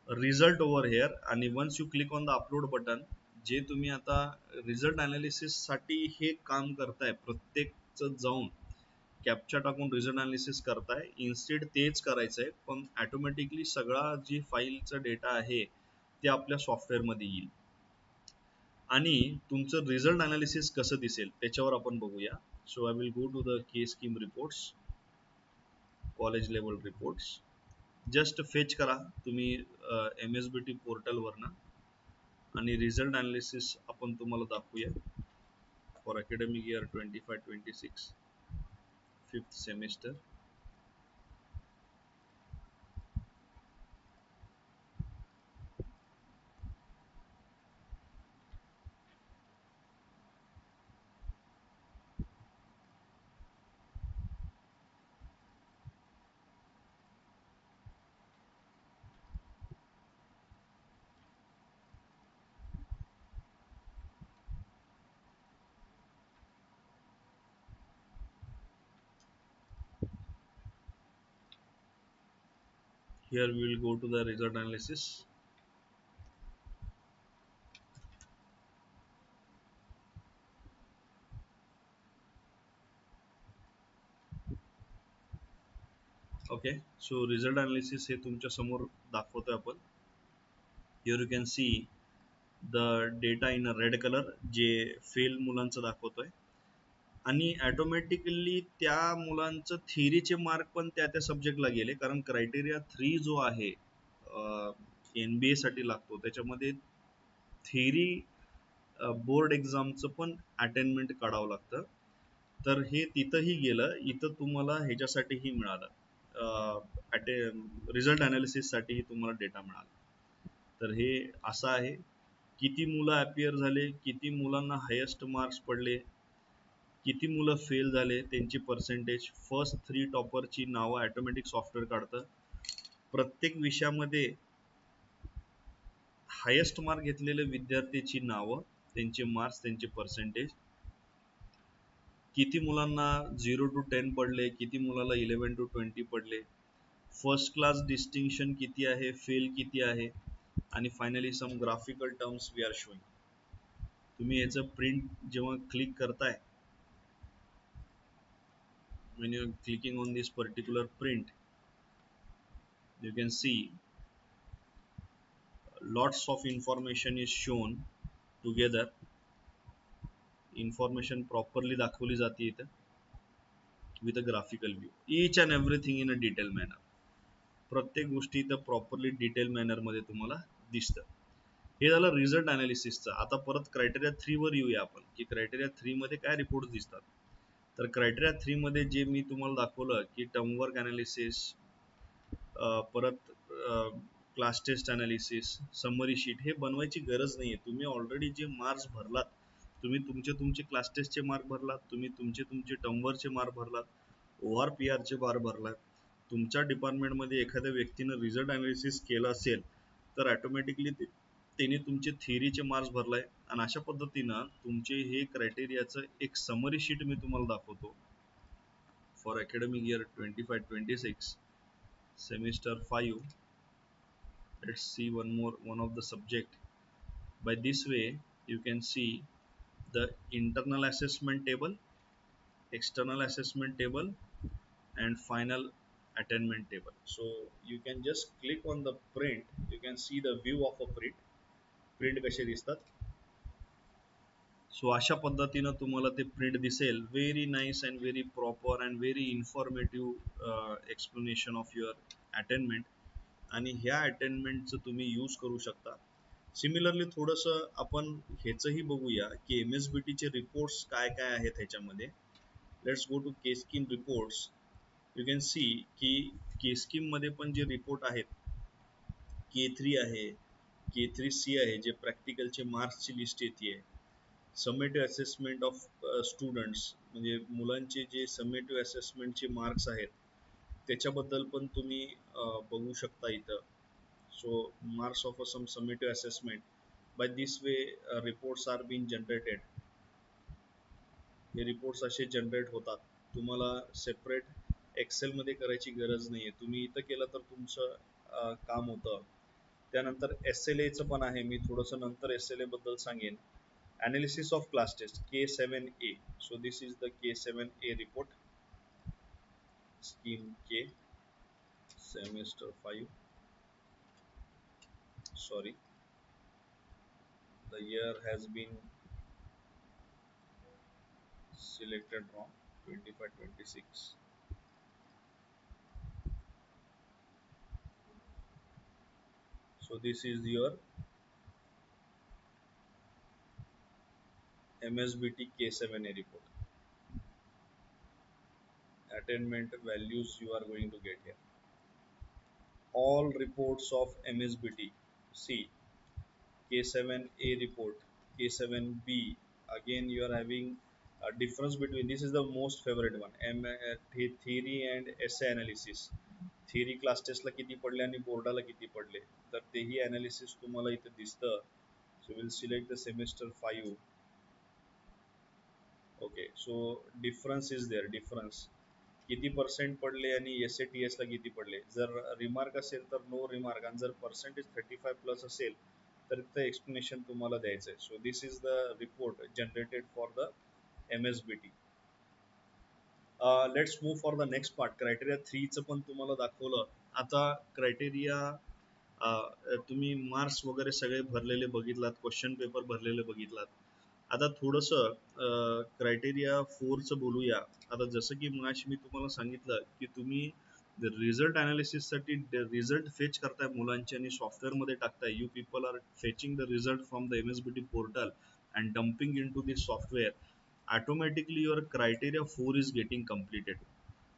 result over here, and once you click on the upload button, जे तुम्ही आता result analysis साठी हे काम करताय, प्रत्येकच जाऊन captcha टाकून result analysis करताय, instead तेच करायचंय पण ऑटोमॅटिकली सगळा जी फाईलचा डेटा आहे ते आपल्या सॉफ्टवेअरमध्ये येईल. आणि तुमचं रिझल्ट अनालिसिस कसं दिसेल त्याच्यावर आपण बघूया. So I will go to the K scheme reports, college level reports. Just fetch करा तुम्ही MSBT पोर्टलवरनं आणि रिझल्ट अनालिसिस आपण तुम्हाला दाखवूया for academic year 25-26 5th semester. Here we will go to the result analysis. Okay, so result analysis हे तुमच्या समोर दाखवतोय आपण. Here you can see the data in a red color J fail मुलांचं दाखवतोय. आणि ऑटोमॅटिकली त्या मुलांचं थिअरीचे मार्क पण त्या त्या सब्जेक्टला गेले, कारण क्रायटेरिया 3 जो आहे NBA साठी लागतो त्याच्यामध्ये थिअरी बोर्ड एक्झामचं पण अटेनमेंट काढावं लागतं. तर हे तिथंही गेलं, इथं तुम्हाला ह्याच्यासाठीही मिळालं, रिझल्ट अनालिसिससाठीही तुम्हाला डेटा मिळाला. तर हे असं आहे, किती मुलं अपियर झाले, किती मुलांना हायेस्ट मार्क्स पडले, किती मुलं फेल झाले, त्यांची पर्सेंटेज, फर्स्ट 3 टॉपरची नावं ऑटोमॅटिक सॉफ्टवेअर काढतं. प्रत्येक विषयामध्ये हायेस्ट मार्क घेतलेले विद्यार्थ्याची नावं, त्यांचे मार्क्स, त्यांचे पर्सेंटेज, किती मुलांना 0 to 10 पडले, किती मुलाला 11 to 20 पडले, फर्स्ट क्लास डिस्टिंक्शन किती आहे, फेल किती आहे, आणि finally some graphical terms we are showing. तुम्ही याचं प्रिंट जेव्हा क्लिक करताय, when you are clicking on this particular print, you can see lots of information is shown together. Information properly दाखवली जाते इथं with a graphical view, each and everything in a detail manner. प्रत्येक गोष्टी इथं properly detail manner मध्ये तुम्हाला दिसतं. हे झालं रिझल्ट अनालिसिसचं. आता परत क्रायटेरिया 3 वर येऊया आपण, की क्रायटेरिया 3 मध्ये काय रिपोर्ट दिसतात. तर क्रायटेरिया 3 मध्ये जे मी तुम्हाला दाखवलं की टर्म वर्क अनालिसिस, परत class test analysis, summary sheet हे बनवायची गरज नाही आहे. तुम्ही ऑलरेडी जे मार्क्स भरलात, तुम्ही तुमचे क्लास टेस्टचे मार्क भरलात, तुम्ही तुमचे टर्मवरचे मार्क भरलात, ORPR चे मार्क भरलात, तुमच्या डिपार्टमेंटमध्ये एखाद्या व्यक्तीनं रिझल्ट अनालिसिस केलं असेल तर ऑटोमॅटिकली त्याने तुमचे थिअरीचे मार्क्स भरलाय. आणि अशा पद्धतीनं तुमचे हे क्रायटेरियाचं एक समरी शीट मी तुम्हाला दाखवतो for academic year 25-26 semester 5. Let's see one of the subject. By this way you can see the internal assessment table, external assessment table, and final attainment table. So you can just click on the print. You can see the view of a print कसे दिसतात. सो अशा पद्धतीनं तुम्हाला ते print दिसेल. Very nice and very proper and very informative explanation of your attainment. आणि ह्या अटेनमेंटचं तुम्ही यूज करू शकता. सिमिलरली थोडंसं आपण ह्याचंही बघूया की MSBTचे रिपोर्ट्स काय काय आहेत ह्याच्यामध्ये. Let's go to K scheme reports. You can see की केस्किममध्ये पण जे रिपोर्ट आहेत, K3 आहे, K3C आहे, जे प्रॅक्टिकलचे मार्क्सची लिस्ट येते. समेटिव्ह असेसमेंट ऑफ स्टुडंट्स, म्हणजे मुलांचे जे समेटिव्ह असेसमेंटचे मार्क्स आहेत त्याच्याबद्दल पण तुम्ही बघू शकता इथं. So marks of sum summative assessment. By this way reports are been generated. हे रिपोर्ट्स असे जनरेट होतात. तुम्हाला सेपरेट एक्सेलमध्ये करायची गरज नाही आहे. तुम्ही इथं केलं तर तुमचं काम होतं. त्यानंतर SLAचं पण आहे. मी थोडंसं नंतर SLA बद्दल सांगेन. Analysis of class test K7A. So this is the K7A report. Scheme K, semester 5. Sorry, the year has been selected wrong. 25-26. So this is your MSBT K7A report. Attainment values you are going to get here. All reports of MSBT. See, K7A report, K7B. Again, you are having a difference between. This is the most favorite one. Theory and essay analysis. Theory class test ला किती पडले आणि बोर्डाला किती पडले, तर तेही analysis तुम्हाला इथे दिसतं. So we'll select the semester 5. Okay, so difference is there. Difference किती पर्सेंट पडले आणि SATS ला किती पडले. जर रिमार्क असेल तर नो रिमार्क, आणि जर पर्सेंटेज 35+ असेल तर इथं एक्सप्लेनेशन तुम्हाला द्यायचं आहे. So this is the report generated for the MSBT. Let's move for the next part. Criteria 3चं पण तुम्हाला दाखवलं. आता क्रायटेरिया तुम्ही मार्क्स वगैरे सगळे भरलेले बघितलात, क्वेश्चन पेपर भरलेले बघितलात. आता थोडंसं क्रायटेरिया 4चं बोलूया. आता जसं की मगाशी मी तुम्हाला सांगितलं की तुम्ही रिझल्ट अनालिसिससाठी रिझल्ट फेच करताय मुलांचे आणि सॉफ्टवेअरमध्ये टाकताय. You people are fetching the result from the MSBT portal and dumping in to this software. Automatically your criteria 4 is getting completed.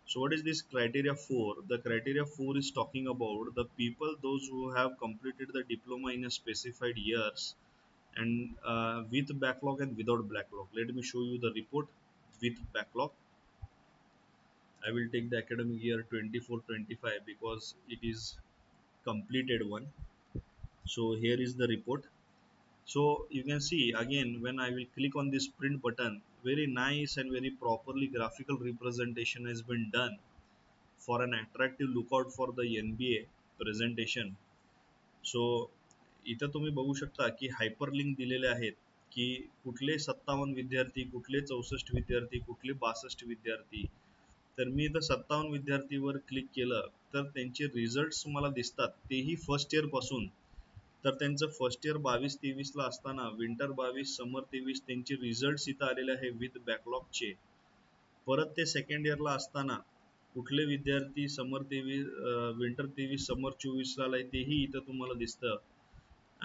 So what is this criteria 4? The criteria 4 is talking about the people, those who have completed the diploma in a specified years and with backlog and without backlog. Let me show you the report with backlog. I will take the academic year 24-25 because it is completed one. So here is the report. So you can see again when I will click on this print button, very nice and very properly graphical representation has been done for an attractive lookout for the NBA presentation. So इथं तुम्ही बघू शकता की hyperlink दिलेले आहेत की कुठले 57 विद्यार्थी, कुठले 64 विद्यार्थी, कुठले 62 विद्यार्थी. तर मी इथं 57 विद्यार्थीवर क्लिक केलं तर त्यांचे रिझल्ट्स मला दिसतात, तेही फर्स्ट इयर पासून. तर त्यांचं फर्स्ट इयर 22-23 ला असताना विंटर 22 समर 23 त्यांचे रिझल्ट्स इथं आलेले आहे विथ बॅकलॉगचे. परत ते सेकंड इयरला असताना कुठले विद्यार्थी समर 23 विंटर 23 समर 24 ला आलाय तेही इथं तुम्हाला दिसतं.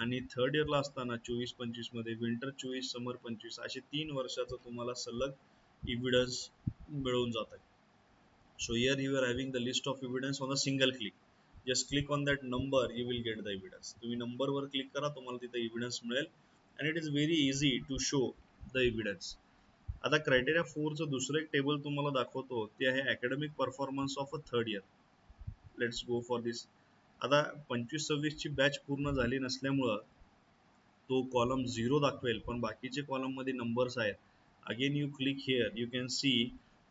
आणि थर्ड इयरला असताना 24-25 मध्ये विंटर 24 समर 25 असे 3 वर्षाचं तुम्हाला सलग एव्हिडन्स मिळून जात आहे. So here you are having the list of evidence on a single click. Just click on that number, you will get the evidence. तुम्ही नंबरवर क्लिक करा, तुम्हाला तिथे एव्हिडन्स मिळेल and it is very easy to show the evidence. आता criteria 4चं दुसरं एक टेबल तुम्हाला दाखवतो, ते आहे academic performance of a third year. Let's go for this. आता 25-26 ची बॅच पूर्ण झाली नसल्यामुळं तो कॉलम 0 दाखवेल, पण बाकीचे कॉलम मध्ये नंबर्स आहेत. Again you click here, you can see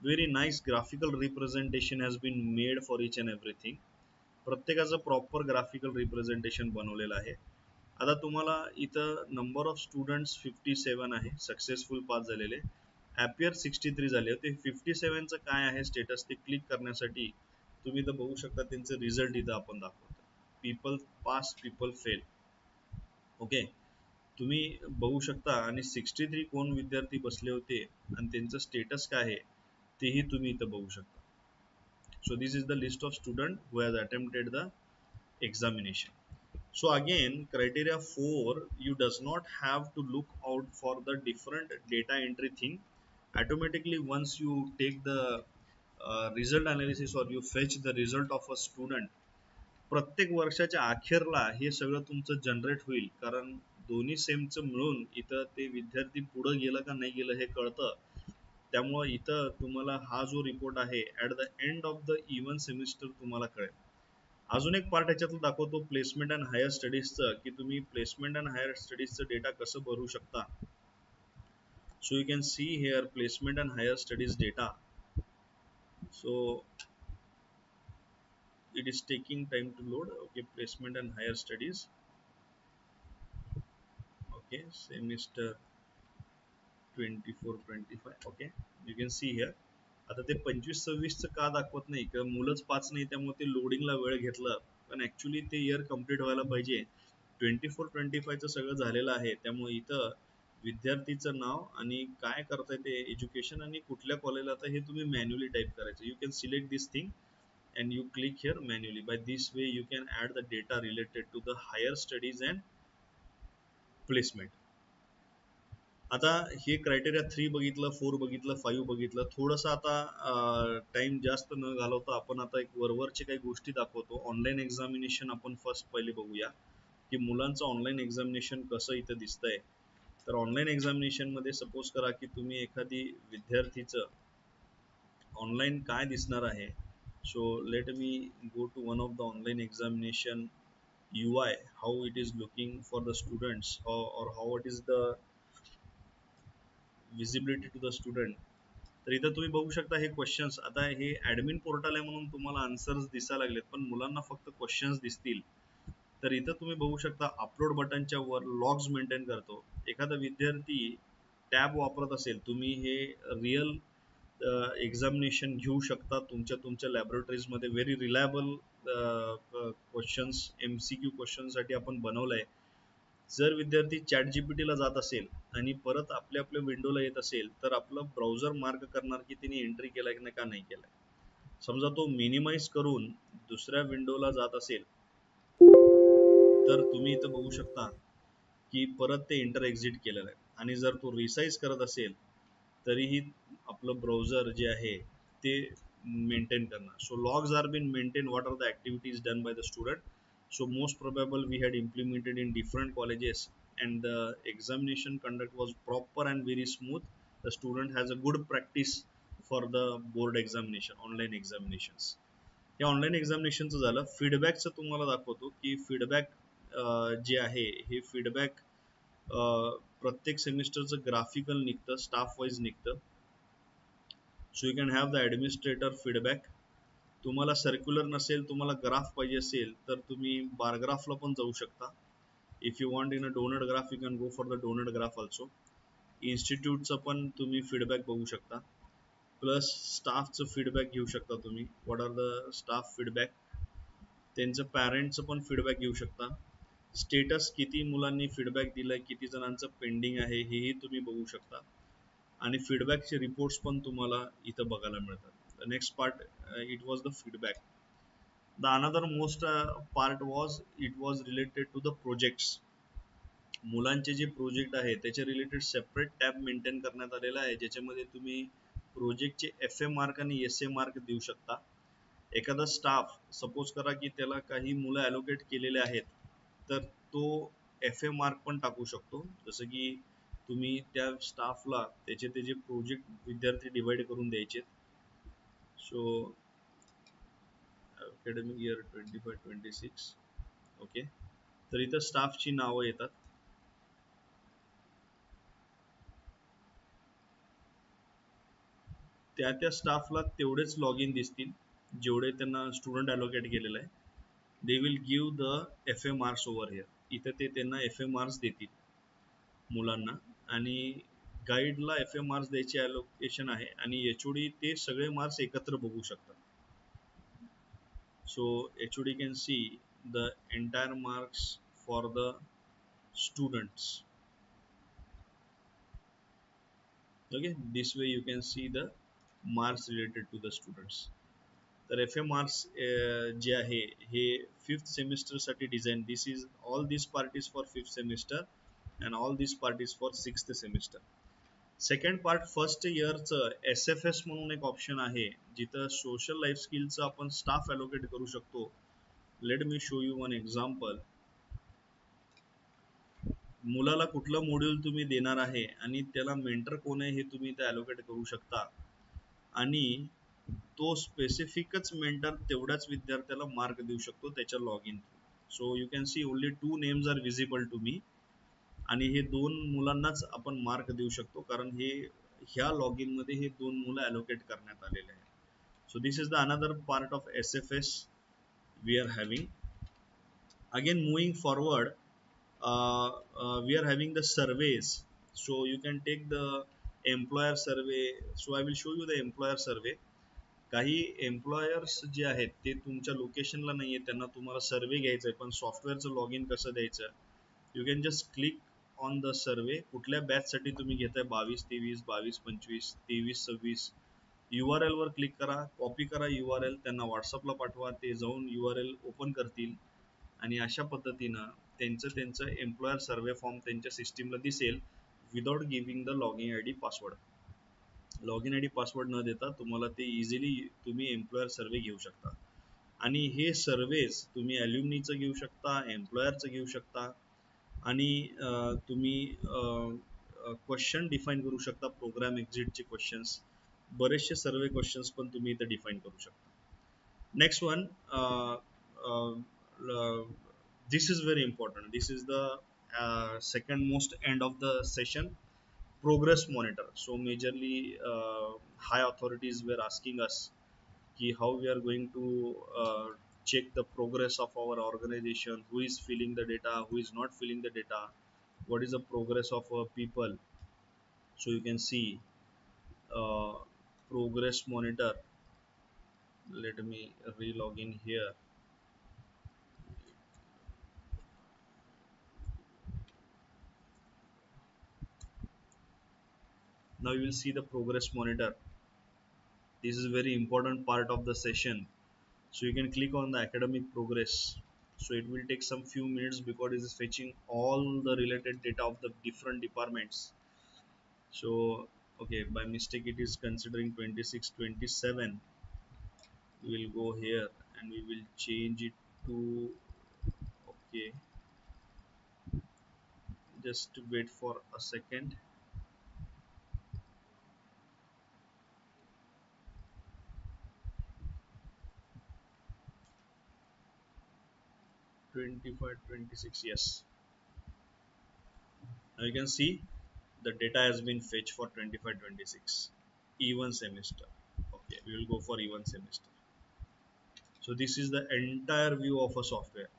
very nice graphical representation has been made for each and everything. प्रत्येकाचं प्रॉपर ग्राफिकल रिप्रेझेंटेशन बनवलेलं आहे. आता तुम्हाला इथं नंबर ऑफ स्टुडंट्स 57 आहे, सक्सेसफुल पास झालेले. ॲपियर 63 झाले होते. 57चं काय आहे स्टेटस ते क्लिक करण्यासाठी तुम्ही इथं बघू शकता, त्यांचे रिझल्ट इथं आपण दाखवतो. पीपल पास, पीपल फेल. ओके, तुम्ही बघू शकता. आणि 63 कोण विद्यार्थी बसले होते आणि त्यांचं स्टेटस काय आहे तेही तुम्ही इथं बघू शकता. So this is the list of student who has attempted the examination. So again, criteria 4, you does not have to look out for the different data entry thing. Automatically once you take the result analysis or you fetch the result of a student, प्रत्येक वर्षाच्या अखेरला हे सगळं तुमचं generate होईल. कारण दोन्ही सेमचं मिळून इथं ते विद्यार्थी पुढं गेलं का नाही गेलं हे कळतं. त्यामुळं इथं तुम्हाला हा जो रिपोर्ट आहे at the end of the even semester तुम्हाला कळेल. अजून एक पार्ट ह्याच्यातलं दाखवतो प्लेसमेंट अँड हायर स्टडीजचं, की तुम्ही प्लेसमेंट अँड हायर स्टडीजचं डेटा कसं भरू शकता. So you can see here placement and higher studies data. So it is taking time to load. Okay, placement and higher studies. Okay, semester 24-25. Okay, you can see here. आता ते 25-26चं का दाखवत नाही, किंवा मुलंच पाच नाही त्यामुळे ते लोडिंगला वेळ घेतलं, पण ऍक्च्युली ते इयर कम्प्लीट व्हायला पाहिजे. 24-25चं सगळं झालेलं आहे. त्यामुळे इथं विद्यार्थीचं नाव आणि काय करताय ते एज्युकेशन आणि कुठल्या कॉलेजला, आता हे तुम्ही मॅन्युअली टाईप करायचं. You can select this thing and you click here manually. By this way you can add the data related to the higher studies and placement. आता हे क्रायटेरिया 3 बघितलं, 4 बघितलं, 5 बघितलं. थोडंसं आता टाइम जास्त न घालवता आपण आता एक वरवरचे काही गोष्टी दाखवतो. ऑनलाईन एक्झामिनेशन आपण फर्स्ट पहिले बघूया, की मुलांचं ऑनलाईन एक्झामिनेशन कसं इथं दिसतंय. तर ऑनलाईन एक्झामिनेशन मध्ये सपोज करा की तुम्ही एखादी विद्यार्थीचं ऑनलाईन काय दिसणार आहे. So let me go to one of the online examination UI, how it is looking for the students, or how it is the visibility to the student. तर इथं तुम्ही बघू शकता हे क्वेश्चन्स. आता हे ऍडमिन पोर्टल आहे म्हणून तुम्हाला आन्सर्स दिसायला लागलेत, पण मुलांना फक्त क्वेश्चन्स दिसतील. तर इथं तुम्ही बघू शकता अपलोड बटनच्या वर लॉग्स मेंटेन करतो. एखादा विद्यार्थी टॅब वापरत असेल, तुम्ही हे रिअल एक्झामिनेशन घेऊ शकता तुमच्या लॅबोरेटरीजमध्ये. व्हेरी रिलायबल क्वेश्चन्स, MCQ क्वेश्चनसाठी आपण बनवलंय. जर विद्यार्थी चॅट जीपीटीला जात असेल आणि परत आपल्या विंडोला येत असेल, तर आपलं ब्राउझर मार्क करणार की तिने एंट्री केलाय का नाही केलाय. समजा तो मिनिमाइज करून दुसऱ्या विंडोला जात असेल, तर तुम्ही इथं बघू शकता की परत ते एंटर एक्झिट केलेलं आहे. आणि जर तो रिसाइज करत असेल तरीही आपलं ब्राउझर जे आहे ते मेंटेन करणार. So logs are been maintain what are the activities done by the student. So most probable we had implemented in different colleges and the examination conduct was proper and very smooth. The student has a good practice for the board examination, online examinations. या online एक्झामिनेशनचं झालं. फीडबॅकचं तुम्हाला दाखवतो की feedback जे आहे हे feedback प्रत्येक सेमिस्टरचं graphical निघतं, staff wise निघतं. सो you can have the administrator feedback. तुम्हाला सर्क्युलर नसेल, तुम्हाला ग्राफ पाहिजे असेल तर तुम्ही बारग्राफला पण जाऊ शकता. If you want in a donut graph, you can go for the donut graph also. इन्स्टिट्यूटचं पण तुम्ही फीडबॅक बघू शकता, प्लस स्टाफचं फीडबॅक घेऊ शकता तुम्ही. What are the staff feedback, त्यांचं पॅरेंटचं पण फीडबॅक घेऊ शकता. स्टेटस किती मुलांनी फीडबॅक दिलाय, किती जणांचं पेंडिंग आहे हेही तुम्ही बघू शकता. आणि फीडबॅकचे रिपोर्ट्स पण तुम्हाला इथं बघायला मिळतात. The next part, it was the feedback. The another most part was, it was related to the projects. मुलांचे जे प्रोजेक्ट आहे त्याच्या रिलेटेड सेपरेट टॅब मेंटेन करण्यात आलेला आहे, ज्याच्यामध्ये तुम्ही प्रोजेक्टचे FA मार्क आणि SA मार्क देऊ शकता. एखादा स्टाफ सपोज करा की त्याला काही मुलं अलोकेट केलेले आहेत, तर तो FA मार्क पण टाकू शकतो. जसं की तुम्ही त्या स्टाफला त्याचे त्याचे प्रोजेक्ट विद्यार्थी डिवाइड करून द्यायचे. सो अकॅडमिक इयर 25-26, ओके. तर इथं स्टाफची नावं येतात. त्या त्या स्टाफला तेवढेच लॉग इन दिसतील जेवढे त्यांना स्टुडंट अलोकेट केलेलं आहे. They will give the FA marks over here. इथं ते त्यांना FA मार्क्स देतील मुलांना. आणि गाईडला FA मार्क्स द्यायची अलोकेशन आहे आणि HOD ते सगळे मार्क्स एकत्र बघू शकतात. So HOD can see the entire marks for the students. Okay, this way you can see the marks related to the students. तर FA मार्क्स जे आहे हे 5th सेमिस्टरसाठी design. This is all this part is for 5th semester and all this part is for 6th semester. Second part first इयरचं SFS म्हणून एक option आहे जिथं सोशल लाईफ स्किलचं आपण स्टाफ अलोकेट करू शकतो. Late me show you one example. मुलाला कुठलं मॉड्यूल तुम्ही देणार आहे आणि त्याला मेंटर कोण आहे हे तुम्ही इथे अलोकेट करू शकता. आणि तो स्पेसिफिकच मेंटर तेवढ्याच विद्यार्थ्याला मार्क देऊ शकतो त्याच्या log in. So you can see only 2 names are visible to me. आणि हे 2 मुलांनाच आपण मार्क देऊ शकतो कारण हे ह्या लॉग इन मध्ये हे 2 मुलं अलोकेट करण्यात आलेले आहेत. सो this is the another part of SFS we are having. Again moving forward, we are having the surveys. So you can take the employer survey. So I will show you the employer survey. काही employers जे आहेत ते तुमच्या लोकेशनला नाही आहे, त्यांना तुम्हाला सर्वे घ्यायचा आहे, पण सॉफ्टवेअरचं लॉग इन कसं द्यायचं. You can just click on the survey. कुठल्या बॅचसाठी तुम्ही घेताय, 22-23, 22-25, 23-26. URL वर क्लिक करा, कॉपी करा URL, त्यांना व्हॉट्सअपला पाठवा, ते जाऊन URL ओपन करतील आणि अशा पद्धतीनं त्यांचं एम्प्लॉयर सर्वे फॉर्म त्यांच्या सिस्टीमला दिसेल without giving the log in ID password. Log in ID password न देता तुम्हाला ते इझिली तुम्ही एम्प्लॉयर सर्वे घेऊ शकता. आणि हे सर्वेज तुम्ही अल्युमिनीचं घेऊ शकता, एम्प्लॉयरचं घेऊ शकता. आणि तुम्ही क्वेश्चन डिफाईन करू शकता, प्रोग्राम एक्झिटचे क्वेश्चन्स, बरेचसे सर्वे क्वेश्चन्स पण तुम्ही इथे डिफाईन करू शकता. Next one, this is very important. This is the second most end of the session, progress monitor. So majorly high authorities were asking us ki how we are going to check the progress of our organization, who is filling the data, who is not filling the data, what is the progress of our people. So you can see uh, progress monitor. Let me re-log in here. Now you will see the progress monitor. This is a very important part of the session. So you can click on the academic progress. So it will take some few minutes because it is fetching all the related data of the different departments. So okay, by mistake it is considering 26-27. We will go here and we will change it to, okay, just wait for a second. Twenty-five, 26, yes. Now you can see the data has been fetched for 25-26 even semester. Okay, we will go for even semester. So this is the entire view of a software.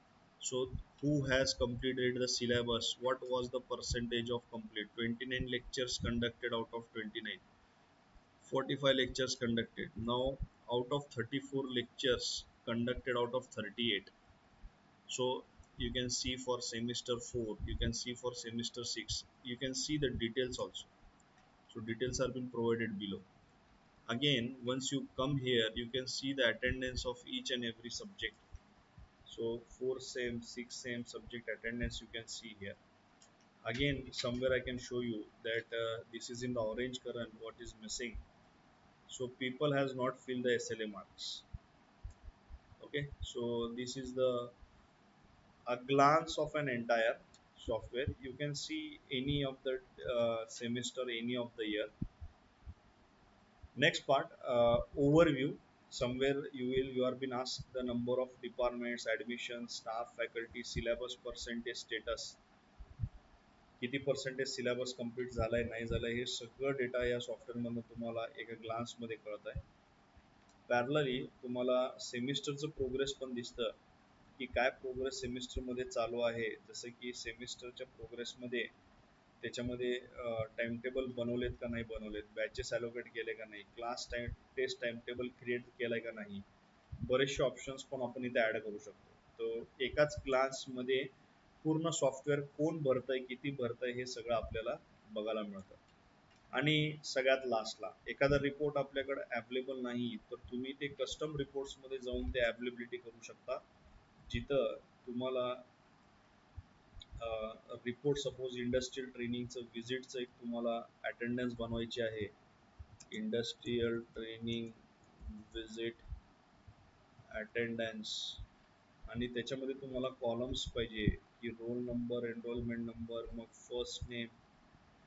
So who has completed the syllabus, what was the percentage of complete, 29 lectures conducted out of 29, 45 lectures conducted. Now out of 34 lectures conducted out of 38. So you can see for semester 4, you can see for semester 6, you can see the details also. So details are being provided below. Again, once you come here, you can see the attendance of each and every subject. So 4 same, 6 same subject attendance you can see here. Again, somewhere I can show you that this is in the orange color what is missing. So people has not filled the SLA marks. Okay, so this is the a glance of an entire software. You can see any of the semester, any of the year. Next part, overview. Somewhere you are been asked the number of departments, admissions, staff, faculty, syllabus, percentage, status. किती percentage syllabus complete झालाय नाही झालाय हे सगळं data या सॉफ्टवेअरमधून तुम्हाला एका ग्लान्समध्ये कळत आहे. पॅरलली तुम्हाला सेमिस्टरचं प्रोग्रेस पण दिसतं की काय प्रोग्रेस सेमिस्टरमध्ये चालू आहे. जसं की सेमिस्टरच्या प्रोग्रेसमध्ये त्याच्यामध्ये टाइम टेबल बनवलेत का नाही बनवलेत, बॅचेस ॲलोकेट केले का नाही, class time test time table create केलाय का नाही, बरेचसे ऑप्शन्स पण आपण इथे ॲड करू शकतो. तर एकाच क्लासमध्ये पूर्ण सॉफ्टवेअर कोण भरतंय किती भरतंय हे सगळं आपल्याला बघायला मिळतं. आणि सगळ्यात लास्टला एखादा रिपोर्ट आपल्याकडे अवेलेबल नाही तर तुम्ही ते कस्टम रिपोर्ट्समध्ये जाऊन ते अवेलेबिलिटी करू शकता, जिथं तुम्हाला रिपोर्ट सपोज इंडस्ट्रियल ट्रेनिंगचं विजिटचं एक तुम्हाला अटेंडन्स बनवायची आहे. इंडस्ट्रियल ट्रेनिंग विजिट अटेंडन्स आणि त्याच्यामध्ये तुम्हाला कॉलम्स पाहिजे की रोल नंबर, एनरोलमेंट नंबर, मग फर्स्ट नेम,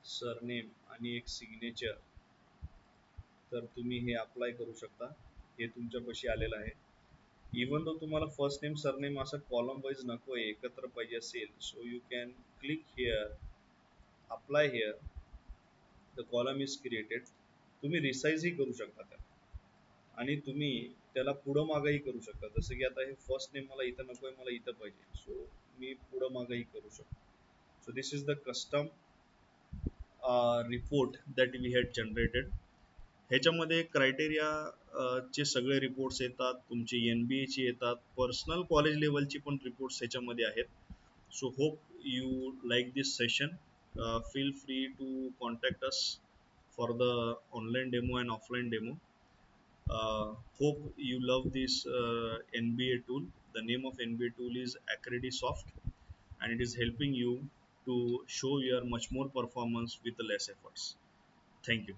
सरनेम आणि एक सिग्नेचर. तर तुम्ही हे अप्लाय करू शकता. हे तुमच्यापाशी आलेलं आहे. इवन दो तुम्हाला फर्स्ट नेम सरनेम असं कॉलम वाईज नको आहे, एकत्र पाहिजे असेल, सो you can click here, apply here, the column is created. तुम्ही रिसाईजही करू शकता त्याला आणि तुम्ही त्याला पुढं मागंही करू शकता. जसं की आता हे फर्स्ट नेम मला इथं नको आहे, मला इथं पाहिजे, सो मी पुढं मागंही करू शकतो. So this is the custom report that we had generated. ह्याच्यामध्ये क्रायटेरिया चे सगळे रिपोर्ट्स येतात, तुमचे NBA चे येतात, पर्सनल कॉलेज लेवलची पण रिपोर्ट्स ह्याच्यामध्ये आहेत. So hope you like this session. Feel free to contact us for the online demo and offline demo. Hope you love this NBA tool. The name of NBA tool is Accredisoft and it is helping you to show your much more performance with less efforts. Thank you.